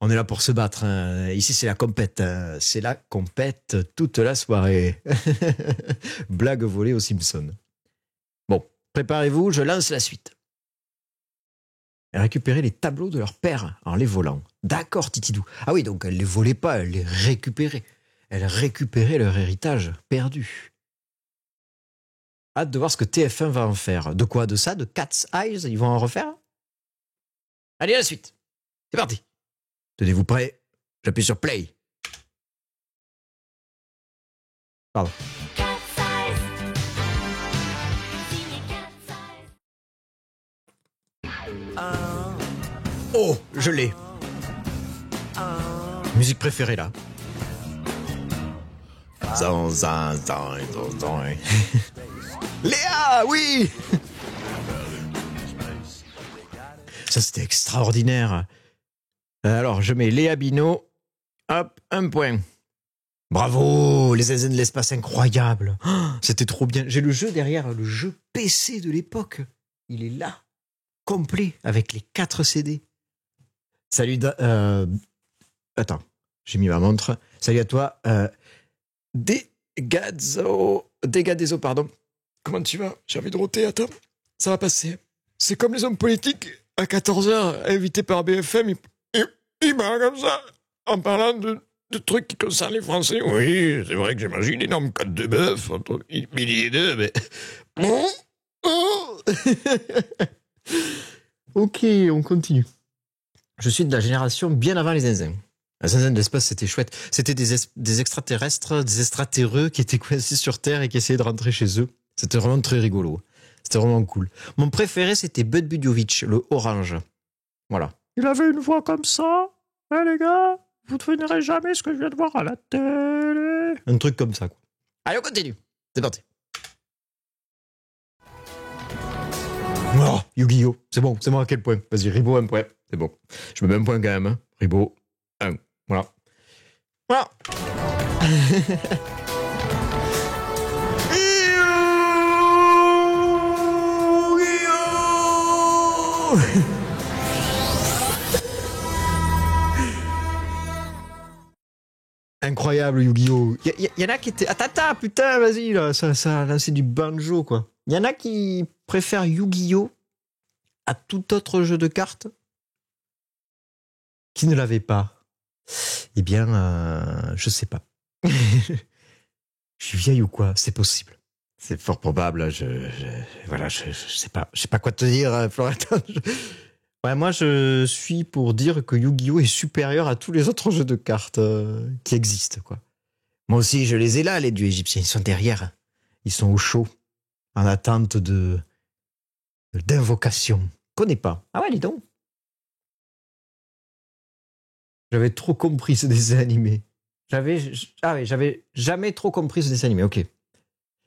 On est là pour se battre. Hein. Ici, c'est la compète. Hein. C'est la compète toute la soirée. Blague volée aux Simpsons. Bon, préparez-vous, je lance la suite. Récupérer les tableaux de leur père en les volant. D'accord, Titidou. Ah oui, donc elle les volait pas, elle les récupérait. Elle récupérait leur héritage perdu. Hâte de voir ce que TF1 va en faire. De quoi? De ça? De Cat's Eyes? Ils vont en refaire? Allez, à la suite. C'est parti. Tenez-vous prêts? J'appuie sur play. Pardon. Oh, je l'ai. Musique préférée là. Léa, oui. Ça c'était extraordinaire. Alors je mets Léa Bino. Hop, 1 point. Bravo, les zinzins de l'espace, incroyable. Oh, c'était trop bien. J'ai le jeu derrière, le jeu PC de l'époque. Il est là, complet, avec les 4 CD. Salut. Attends, j'ai mis ma montre. Salut à toi. Degadezo, pardon. Comment tu vas? J'ai envie de roter, attends. Ça va passer. C'est comme les hommes politiques. À 14h, invités par BFM, ils parlent comme ça, en parlant de trucs qui concernent les Français. Oui, c'est vrai que j'ai mangé une énorme côte de bœuf entre midi et deux, mais... Ok, on continue. Je suis de la génération bien avant les zinzins. Les zinzins de l'espace, c'était chouette. C'était des extraterrestres, des extraterreux qui étaient coincés sur Terre et qui essayaient de rentrer chez eux. C'était vraiment très rigolo. C'était vraiment cool. Mon préféré, c'était Bud Budovich, le orange. Voilà. Il avait une voix comme ça. Hein, les gars, vous ne devinerez jamais ce que je viens de voir à la télé. Un truc comme ça, quoi. Allez, on continue. C'est parti. Oh, Yu-Gi-Oh! C'est bon à quel point? Vas-y, Ribot, 1 point. C'est bon. Je me mets 1 point quand même. Hein. Ribot, 1. Voilà. Voilà. Incroyable, Yu-Gi-Oh! Il y en a qui étaient... Attends, putain, vas-y, là, là, c'est du banjo, quoi. Il y en a qui préfèrent Yu-Gi-Oh! À tout autre jeu de cartes qui ne l'avait pas. Eh bien, je sais pas. Je suis vieille ou quoi? C'est possible. C'est fort probable. Voilà, je sais pas. Je sais pas quoi te dire, Florentin. Ouais, moi, je suis pour dire que Yu-Gi-Oh! Est supérieur à tous les autres jeux de cartes qui existent, quoi. Moi aussi, je les ai là, les dieux égyptiens. Ils sont derrière. Ils sont au chaud, en attente d'invocation. Connais pas. Ah ouais, dis donc. J'avais trop compris ce dessin animé. J'avais jamais trop compris ce dessin animé. Ok.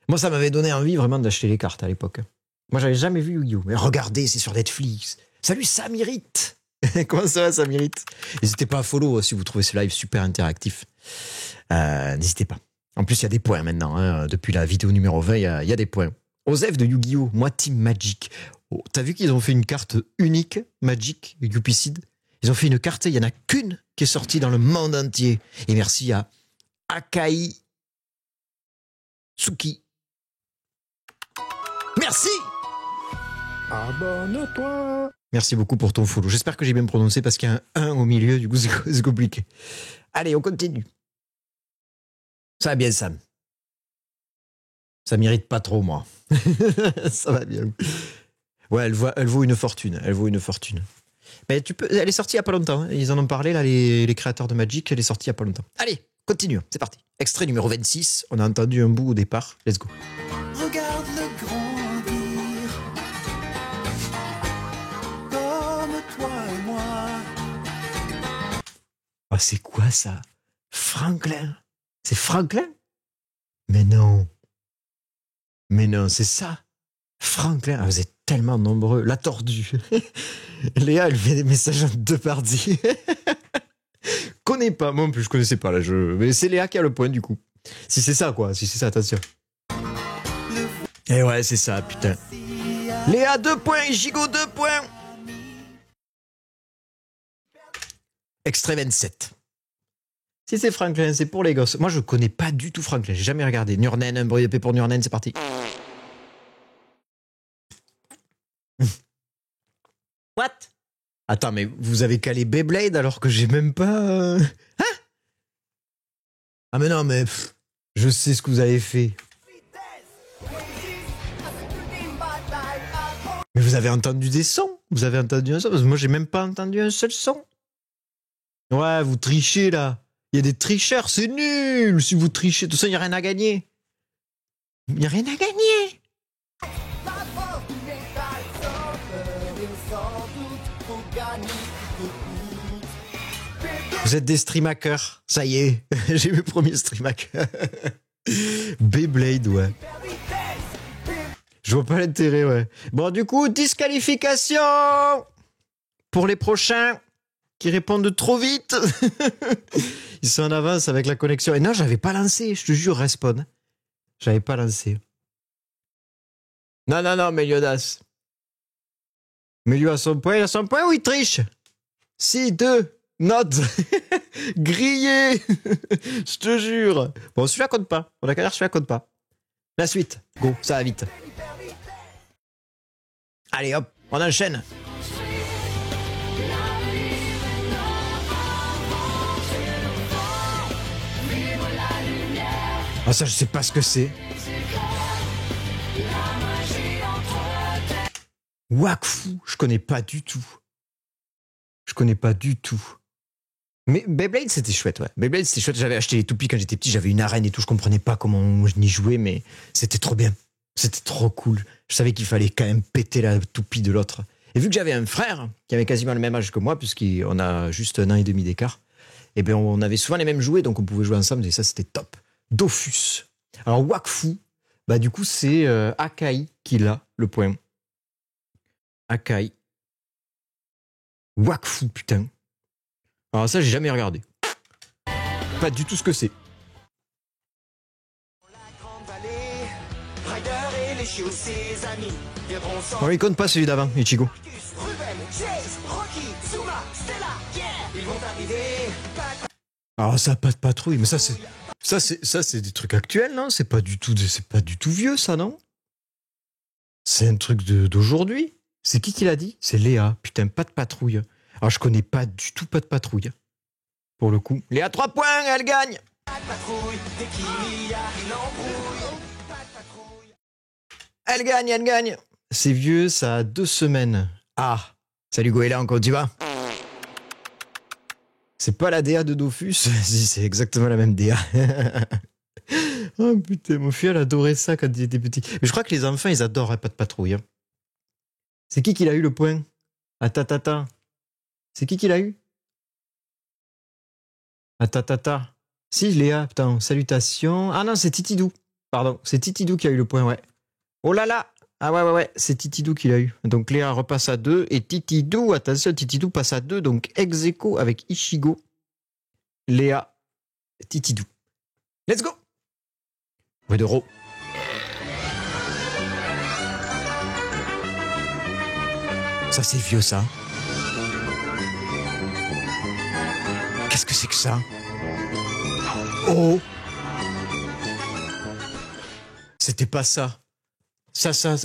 Moi, ça m'avait donné envie vraiment d'acheter les cartes à l'époque. Moi, j'avais jamais vu Yu-Gi-Oh! Mais regardez, c'est sur Netflix. Salut Samirite. Comment ça va, Samirite? N'hésitez pas à follow si vous trouvez ce live super interactif. N'hésitez pas. En plus, il y a des points maintenant. Hein. Depuis la vidéo numéro 20, il y a des points. Osef de Yu-Gi-Oh! Moi, Team Magic. Oh, t'as vu qu'ils ont fait une carte unique, Magic, Yupicide? Ils ont fait une carte, il n'y en a qu'une qui est sortie dans le monde entier. Et merci à Akai Tsuki. Merci! Abonne-toi. Merci beaucoup pour ton follow. J'espère que j'ai bien prononcé parce qu'il y a un 1 au milieu, du coup c'est compliqué. Allez, on continue. Ça va bien, Sam. Ça mérite pas trop, moi. Ça va bien. Ouais, elle vaut une fortune. Elle vaut une fortune. Mais elle est sortie il y a pas longtemps. Hein. Ils en ont parlé, là, les créateurs de Magic. Elle est sortie il y a pas longtemps. Allez, continuons. C'est parti. Extrait numéro 26. On a entendu un bout au départ. Let's go. Regarde-le grandir comme toi et moi. Oh, c'est quoi ça? Franklin? C'est Franklin? Mais non. Mais non, c'est ça. Franklin. Ah, vous êtes tellement nombreux. La tordue. Léa, elle fait des messages en 2 parties. Connais pas. Moi, en plus, je connaissais pas là. Mais c'est Léa qui a le point, du coup. Si c'est ça, quoi. Si c'est ça, attention. Et ouais, c'est ça, putain. Léa, 2 points. Gigot, 2 points. Extrait 27. Si c'est Franklin, c'est pour les gosses. Moi, je connais pas du tout Franklin. J'ai jamais regardé. Nurnen, un bruit de paix pour Nurnen, c'est parti. What? Attends, mais vous avez calé Beyblade alors que j'ai même pas... Hein? Ah mais non, mais... je sais ce que vous avez fait. Mais vous avez entendu des sons? Vous avez entendu un son? Parce que moi, j'ai même pas entendu un seul son. Ouais, vous trichez, là. Il y a des tricheurs, c'est nul si vous trichez. De toute façon, il n'y a rien à gagner. Il n'y a rien à gagner. Vous êtes des streamhackers. Ça y est, j'ai mes premiers streamhackers. Beyblade, ouais. Je vois pas l'intérêt, ouais. Bon, du coup, disqualification pour les prochains qui répondent trop vite. Ils sont en avance avec la connexion. Et non, j'avais pas lancé, je te jure, Respawn. J'avais pas lancé. Non, Meliodas. Melio a son point, il a son point ou il triche? Si, 2 notes. Grillé. Je te jure. Bon, celui-là compte pas. On a qu'à dire celui-là compte pas. La suite. Go, ça va vite. Allez, hop, on enchaîne. Ah, ça, je sais pas ce que c'est. Wakfu, je connais pas du tout. Je connais pas du tout. Mais Beyblade, c'était chouette, ouais. Beyblade, c'était chouette. J'avais acheté les toupies quand j'étais petit. J'avais une arène et tout. Je comprenais pas comment je n'y jouais, mais c'était trop bien. C'était trop cool. Je savais qu'il fallait quand même péter la toupie de l'autre. Et vu que j'avais un frère qui avait quasiment le même âge que moi, puisqu'on a juste 1 an et demi d'écart, et bien on avait souvent les mêmes jouets, donc on pouvait jouer ensemble. Et ça, c'était top. Dofus. Alors, Wakfu, bah du coup, c'est Akai qui l'a, le point. Akai. Wakfu, putain. Alors ça, j'ai jamais regardé. Pas du tout ce que c'est. On lui compte pas celui d'avant, Ichigo. Alors ça, pas de patrouille, mais ça c'est des trucs actuels, non? C'est pas du tout vieux, ça, non? C'est un truc d'aujourd'hui. C'est qui l'a dit? C'est Léa. Putain, pas de patrouille. Alors, je connais pas du tout pas de patrouille. Pour le coup. Léa, 3 points, elle gagne. Elle gagne. C'est vieux, ça a 2 semaines. Ah, salut Goéland, comment tu vas? C'est pas la DA de Dofus? Si, c'est exactement la même DA. Oh putain, mon fils, elle adorait ça quand il était petit. Mais je crois que les enfants, ils adorent pas de patrouille. Hein. C'est qui l'a eu le point? Attends. C'est qui l'a eu? Attends. Si, Léa, putain, salutations. Ah non, c'est Titidou. Pardon, c'est Titidou qui a eu le point, ouais. Oh là là! Ah ouais, c'est Titidou qui l'a eu. Donc Léa repasse à 2 et Titidou, attention, Titidou passe à 2, donc ex-aequo avec Ichigo, Léa, Titidou. Let's go! Ouais, d'euros. Ça, c'est vieux, ça. Qu'est-ce que c'est que ça? Oh! C'était pas ça.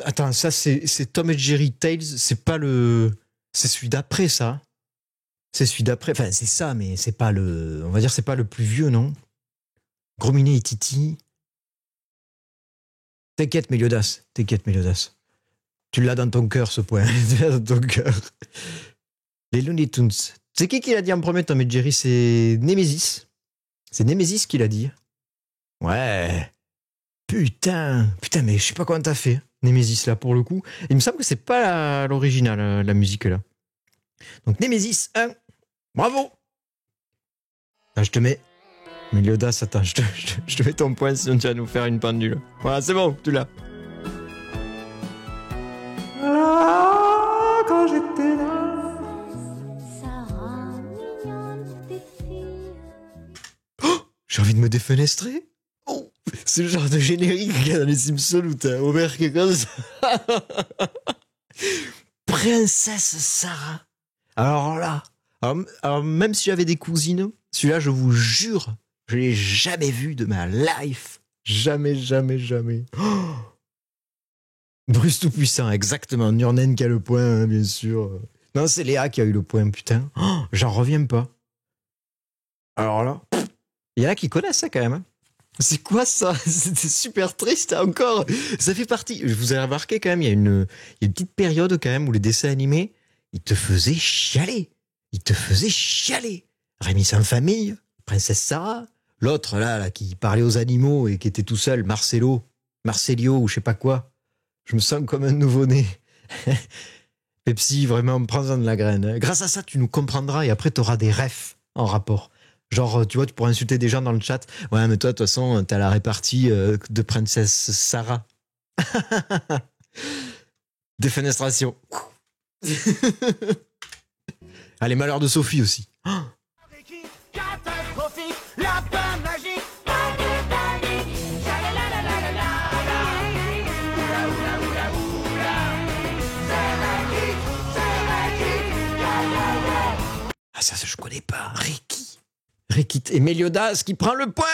Attends, ça, c'est Tom et Jerry Tales, c'est pas le... C'est celui d'après, ça. C'est celui d'après. Enfin, c'est ça, mais c'est pas le... On va dire, c'est pas le plus vieux, non? Gros Minet et Titi. T'inquiète, Méliodas. Tu l'as dans ton cœur, ce point. Tu l'as dans ton cœur. Les Looney Tunes. C'est qui l'a dit en premier, Tom et Jerry? C'est Nemesis. C'est Nemesis qui l'a dit. Ouais. Putain, mais je sais pas comment t'as fait, Nemesis, là, pour le coup. Il me semble que c'est pas l'original, la musique, là. Donc, Nemesis 1. Bravo. Ah, je te mets... Méliodas, attends, je te mets ton point, sinon tu vas nous faire une pendule. Voilà, c'est bon, tu l'as. Ah, quand j'étais là... Oh, j'ai envie de me défenestrer. Oh, c'est le genre de générique qu'il y a dans les Simpsons où t'as Homer qui est comme ça. Princesse Sarah. Alors là, alors même si j'avais des cousines, celui-là, je vous jure, je l'ai jamais vu de ma life. Jamais. Oh, Bruce Tout-Puissant, exactement. Nurnen qui a le point, hein, bien sûr. Non, c'est Léa qui a eu le point, putain. Oh, j'en reviens pas. Alors là, il y en a qui connaissent ça quand même. Hein. C'est quoi ça? C'était super triste encore. Ça fait partie. Vous avez remarqué quand même, il y a une petite période quand même où les dessins animés, ils te faisaient chialer. Rémi sans famille, Princesse Sarah, l'autre là qui parlait aux animaux et qui était tout seul, Marcelio ou je sais pas quoi. Je me sens comme un nouveau-né. Pepsi, vraiment, prends-en de la graine. Grâce à ça, tu nous comprendras et après, tu auras des refs en rapport. Genre, tu vois, tu pourras insulter des gens dans le chat. Ouais, mais toi, de toute façon, t'as la répartie de Princesse Sarah. Défenestration. Allez, malheur de Sophie aussi. Catastrophique, la pomme magique. ça, je connais pas. Reki. Reki et Meliodas qui prend le point.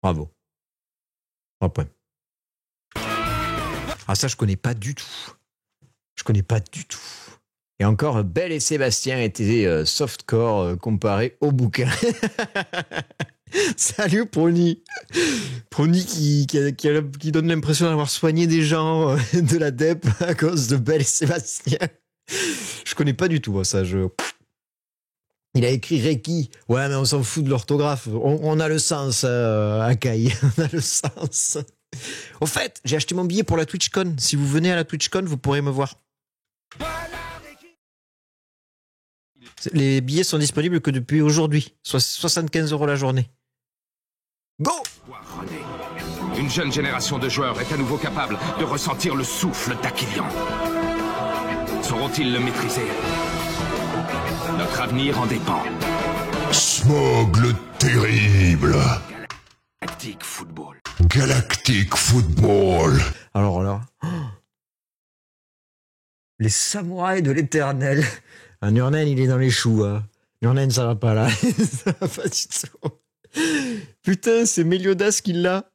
Bravo. 3 points. Ah, ça, je connais pas du tout. Je connais pas du tout. Et encore, Belle et Sébastien étaient softcore comparé au bouquin. Salut Prony. Prony qui donne l'impression d'avoir soigné des gens de la DEP à cause de Belle et Sébastien. Je connais pas du tout moi, ça. Il a écrit Reiki. Ouais, mais on s'en fout de l'orthographe. On a le sens, Akai. On a le sens. Au fait, j'ai acheté mon billet pour la TwitchCon. Si vous venez à la TwitchCon, vous pourrez me voir. Les billets sont disponibles que depuis aujourd'hui. 75 € la journée. Go! René, une jeune génération de joueurs est à nouveau capable de ressentir le souffle d'Aquilian. Sauront-ils le maîtriser? Notre avenir en dépend. Smog le terrible. Galactic Football. Galactic Football. Alors là... Les samouraïs de l'éternel. Un Nurnen, il est dans les choux. Hein. Nurnen, ça va pas là. Ça va pas du tout. Putain, c'est Meliodas qui l'a.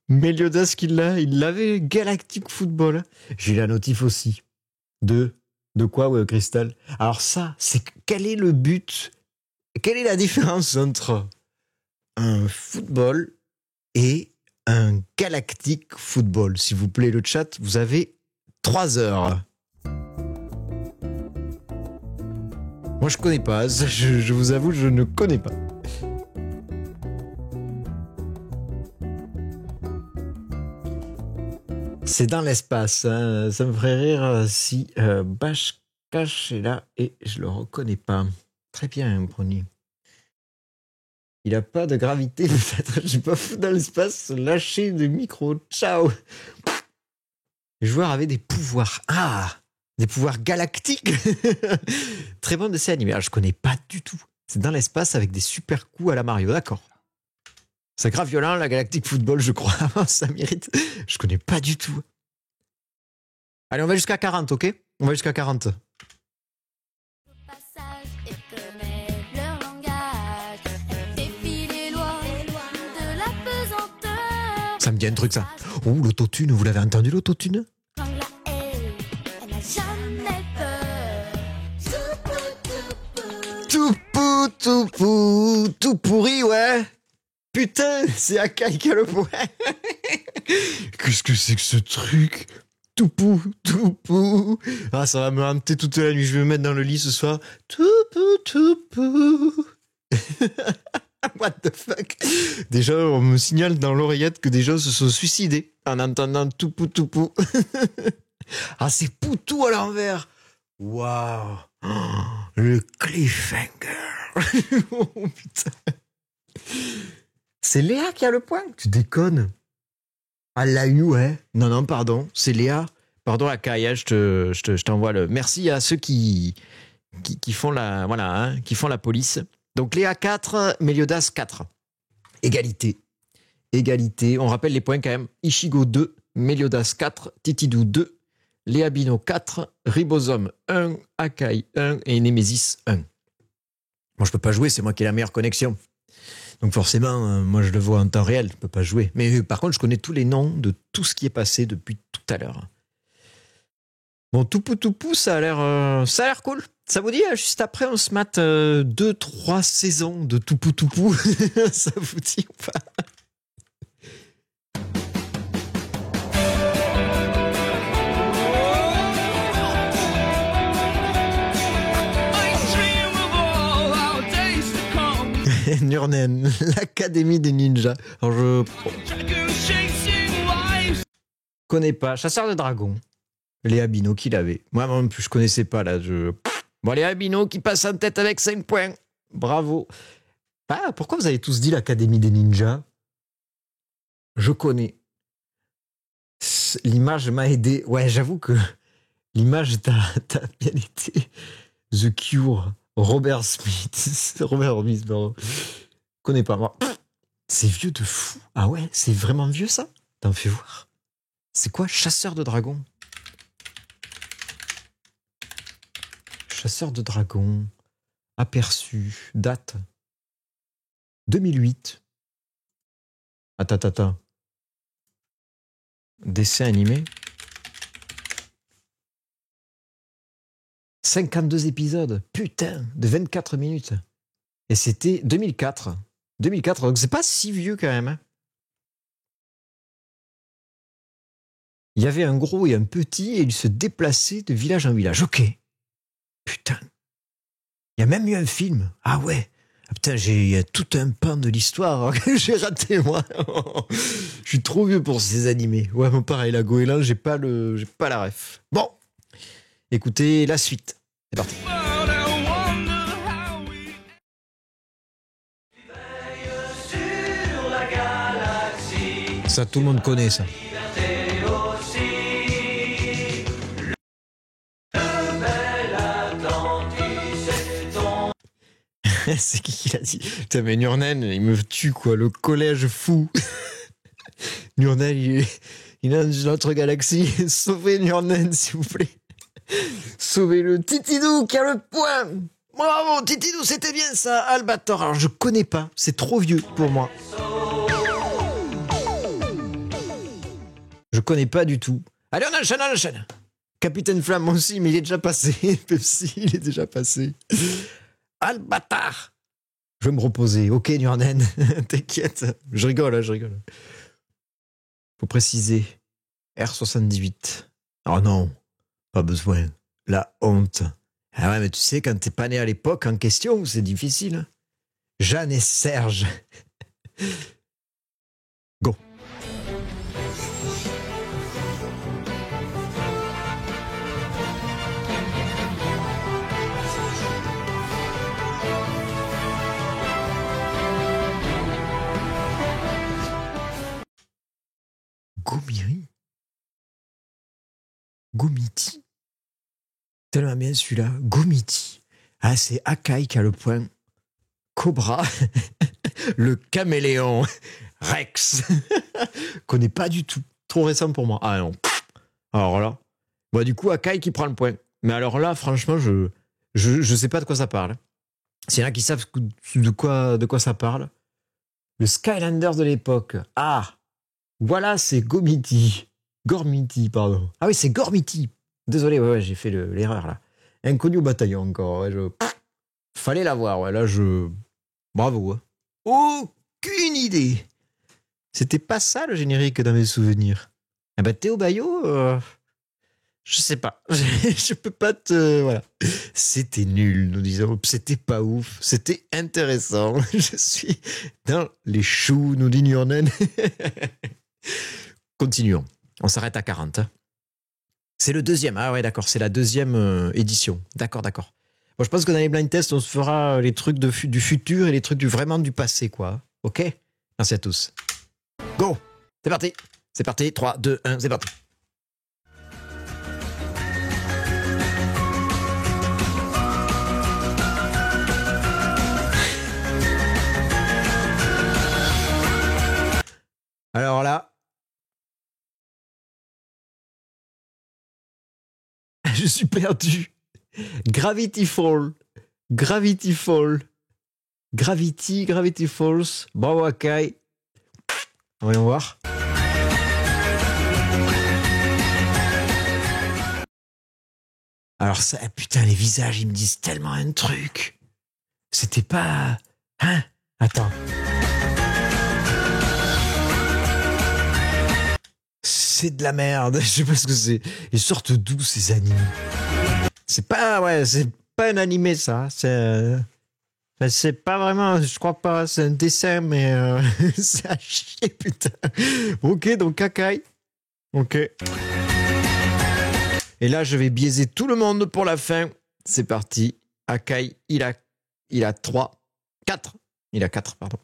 Meliodas qui l'a. Il l'avait. Galactic Football. J'ai la notif aussi. De quoi, ouais, Crystal? Alors ça, c'est quel est le but? Quelle est la différence entre un football et un Galactic Football? S'il vous plaît, le chat, vous avez 3 heures. Moi, je connais pas. Je vous avoue, je ne connais pas. C'est dans l'espace. Hein. Ça me ferait rire si Bashkash est là et je le reconnais pas. Très bien, Brony. Il a pas de gravité, peut-être. Je suis pas fou dans l'espace. Lâcher des micros. Ciao. Les joueurs avaient des pouvoirs. Ah! Des pouvoirs galactiques. Très bon dessin animé. Alors, je connais pas du tout. C'est dans l'espace avec des super coups à la Mario. D'accord. C'est grave violent, la Galactic Football, je crois. Ça mérite. Je connais pas du tout. Allez, on va jusqu'à 40, ok? On va jusqu'à 40. Ça me dit un truc, ça. Oh, l'autotune, vous l'avez entendu, l'autotune? Tout pourri, ouais. Putain, c'est Akai qui a le point. Qu'est-ce que c'est que ce truc? Tout pou. Ah, ça va me hanter toute la nuit. Je vais me mettre dans le lit ce soir. Tout pou. What the fuck? Déjà, on me signale dans l'oreillette que des gens se sont suicidés en entendant tout pou. Ah, c'est Poutou à l'envers. Waouh. Oh, le cliffhanger. Oh putain. C'est Léa qui a le point? Tu déconnes. Elle l'a eu, ouais. Non, pardon. C'est Léa. Pardon, Akai, je t'envoie le... Merci à ceux qui font la... Voilà, hein, qui font la police. Donc Léa 4, Meliodas 4. Égalité. On rappelle les points quand même. Ichigo 2, Meliodas 4, Titidou 2, Léa Bino 4, Ribosome 1, Akai 1 et Nemesis 1. Moi, je peux pas jouer, c'est moi qui ai la meilleure connexion. Donc forcément, moi, je le vois en temps réel, je peux pas jouer. Mais par contre, je connais tous les noms de tout ce qui est passé depuis tout à l'heure. Bon, Toupou, ça a l'air cool. Ça vous dit, juste après, on se mate 2-3 saisons de Toupou. Ça vous dit ou pas? Nurnen, l'Académie des ninjas. Alors je connais pas. Chasseur de dragons. Léa Bino qui l'avait. Moi non plus, je connaissais pas là. Bon, Léa Bino qui passe en tête avec 5 points. Bravo. Ah, pourquoi vous avez tous dit l'Académie des ninjas? Je connais. L'image m'a aidé. Ouais, j'avoue que l'image t'a bien été. The Cure. Robert Smith, pardon. Connais pas, moi. C'est vieux de fou. Ah ouais, c'est vraiment vieux ça? T'en fais voir. C'est quoi? Chasseur de dragons. Chasseur de dragons. Aperçu. Date. 2008. Attends. Dessin animé. 52 épisodes. Putain, de 24 minutes. Et c'était 2004. 2004, donc c'est pas si vieux quand même. Hein. Il y avait un gros et un petit et ils se déplaçaient de village en village. Ok. Putain. Il y a même eu un film. Ah ouais. Ah putain, il y a tout un pan de l'histoire que j'ai raté, moi. Je suis trop vieux pour ces animés. Ouais, bon, pareil, la Goéland, j'ai pas la ref. Bon. Écoutez la suite. C'est parti. Ça, tout le monde connaît, ça. C'est qui l'a dit? Putain, mais Nurnen, il me tue, quoi. Le collège fou. Nurnen, il est dans une autre galaxie. Sauvez Nurnen, s'il vous plaît. Sauvez-le. Titidou qui a le point. Bravo, Titidou, c'était bien ça. Albator. Alors, je connais pas. C'est trop vieux pour moi. Je connais pas du tout. Allez, on enchaîne. Capitaine Flamme aussi, mais il est déjà passé. Pepsi, il est déjà passé. Albatar. Je vais me reposer. Ok, Nurnen, t'inquiète. Je rigole. Faut préciser. R78. Oh non, pas besoin. La honte. Ah ouais, mais tu sais, quand t'es pas né à l'époque en question, c'est difficile. Jeanne et Serge. Go. Gomiri. Gomiti. Tellement bien celui-là. Gomiti. Ah, c'est Akai qui a le point. Cobra. Le caméléon. Rex. Connais pas du tout. Trop récent pour moi. Ah non. Alors là. Bon, du coup, Akai qui prend le point. Mais alors là, franchement, je sais pas de quoi ça parle. S'il y en a qui savent de quoi ça parle. Le Skylanders de l'époque. Ah. Voilà, c'est Gomiti. Gormiti, pardon. Ah oui, c'est Gormiti. Désolé, ouais, j'ai fait l'erreur, là. Inconnu au bataillon, encore. Ouais, fallait l'avoir, ouais. Là, bravo. Hein. Aucune idée. C'était pas ça, le générique, dans mes souvenirs. Ah bah, Théo Bayo, je sais pas. Je peux pas te... Voilà. C'était nul, nous disons. C'était pas ouf. C'était intéressant. Je suis dans les choux, nous dit Nurnen. Continuons. On s'arrête à 40. Hein. C'est le deuxième. Ah ouais, d'accord. C'est la deuxième édition. D'accord. Bon, je pense que dans les blind tests, on se fera les trucs du futur et les trucs vraiment du passé, quoi. Ok? Merci à tous. Go! C'est parti. 3, 2, 1, c'est parti. Alors là, je suis perdu. Gravity Falls. Gravity Falls. Bravo Akai. Voyons voir. Alors ça, putain, les visages, ils me disent tellement un truc. C'était pas... Hein? Attends. C'est de la merde. Je sais pas ce que c'est. Ils sortent d'où ces animés? C'est pas un animé ça. C'est pas vraiment. Je crois pas. C'est un dessin, mais c'est à chier, putain. Ok, donc Akai. Ok. Et là, je vais biaiser tout le monde pour la fin. C'est parti. Akai, il a 4. Il a 4, pardon.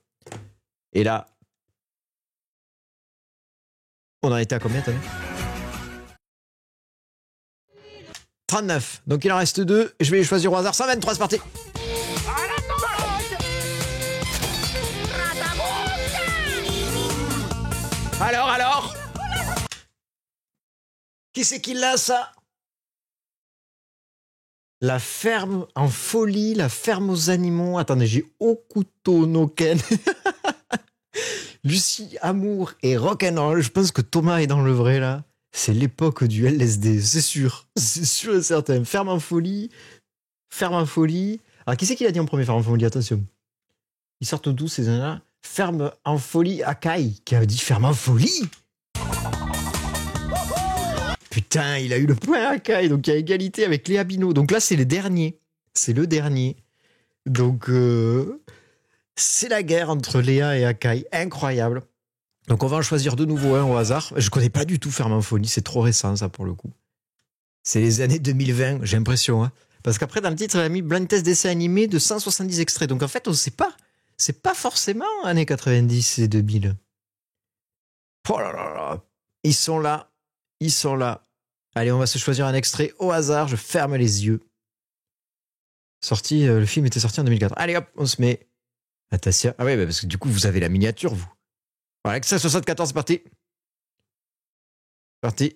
Et là. On en était à combien, t'as vu? 39. Donc il en reste 2. Je vais les choisir au hasard. 123, c'est parti. Alors qui c'est qui l'a, ça? La ferme en folie, la ferme aux animaux. Attendez, j'ai Okuto no Ken. Lucie, Amour et Rock'n'Roll. Je pense que Thomas est dans le vrai là. C'est l'époque du LSD, c'est sûr. C'est sûr et certain. Ferme en folie. Ferme en folie. Alors, qui c'est qui l'a dit en premier, Ferme en folie? Attention. Ils sortent d'où ces gens-là? Ferme en folie Akai. Qui a dit Ferme en folie? Putain, il a eu le point Akai. Donc, il y a égalité avec Léa Bino. Donc là, c'est le dernier. C'est le dernier. Donc, c'est la guerre entre Léa et Akai. Incroyable. Donc, on va en choisir de nouveau un au hasard. Je connais pas du tout Ferme en folie. C'est trop récent, ça, pour le coup. C'est les années 2020, j'ai l'impression. Hein. Parce qu'après, dans le titre, il a mis blind test d'essai animé de 170 extraits. Donc, en fait, on ne sait pas. C'est pas forcément années 90 et 2000. Oh là là là. Ils sont là. Ils sont là. Allez, on va se choisir un extrait au hasard. Je ferme les yeux. Le film était sorti en 2004. Allez hop, on se met. Attention. Ah ouais, bah parce que du coup, vous avez la miniature, vous. Voilà, extrait 74, c'est parti. Parti.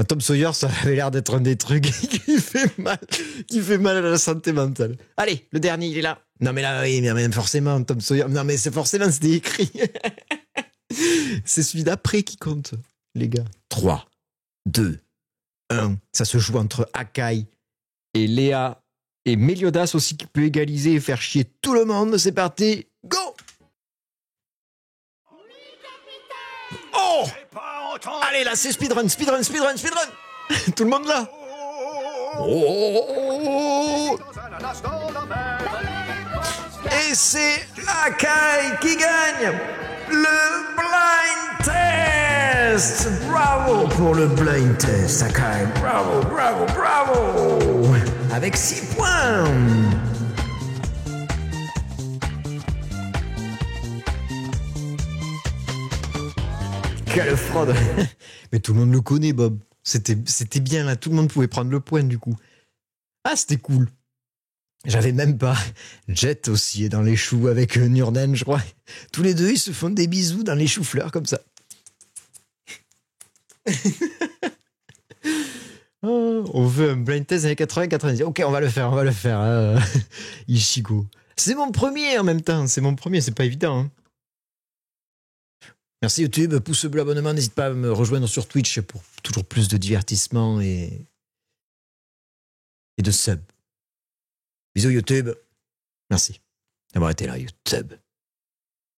Tom Sawyer, ça avait l'air d'être un des trucs qui fait mal à la santé mentale. Allez, le dernier, il est là. Non mais là, oui, mais forcément, Tom Sawyer. Non mais c'est forcément, c'était écrit. C'est celui d'après qui compte, les gars. 3, 2, 1. Ça se joue entre Akai et Léa et Meliodas aussi qui peut égaliser et faire chier tout le monde. C'est parti, go! Oh! Allez, là, c'est speedrun. Tout le monde là. Oh! Et c'est Akai qui gagne le blind test. Bravo pour le blind test, Akai. Bravo. Avec 6 points. Quelle fraude. Mais tout le monde le connaît, Bob. C'était bien là, tout le monde pouvait prendre le point du coup. Ah, c'était cool. J'avais même pas. Jet aussi est dans les choux avec Nurden, je crois. Tous les deux, ils se font des bisous dans les choux-fleurs comme ça. Oh, on veut un blind test années 80-90. Ok, on va le faire. Ichigo. C'est mon premier en même temps. C'est pas évident. Hein. Merci YouTube, pouce bleu, abonnement, n'hésite pas à me rejoindre sur Twitch pour toujours plus de divertissement et de sub. Bisous YouTube. Merci d'avoir été là YouTube.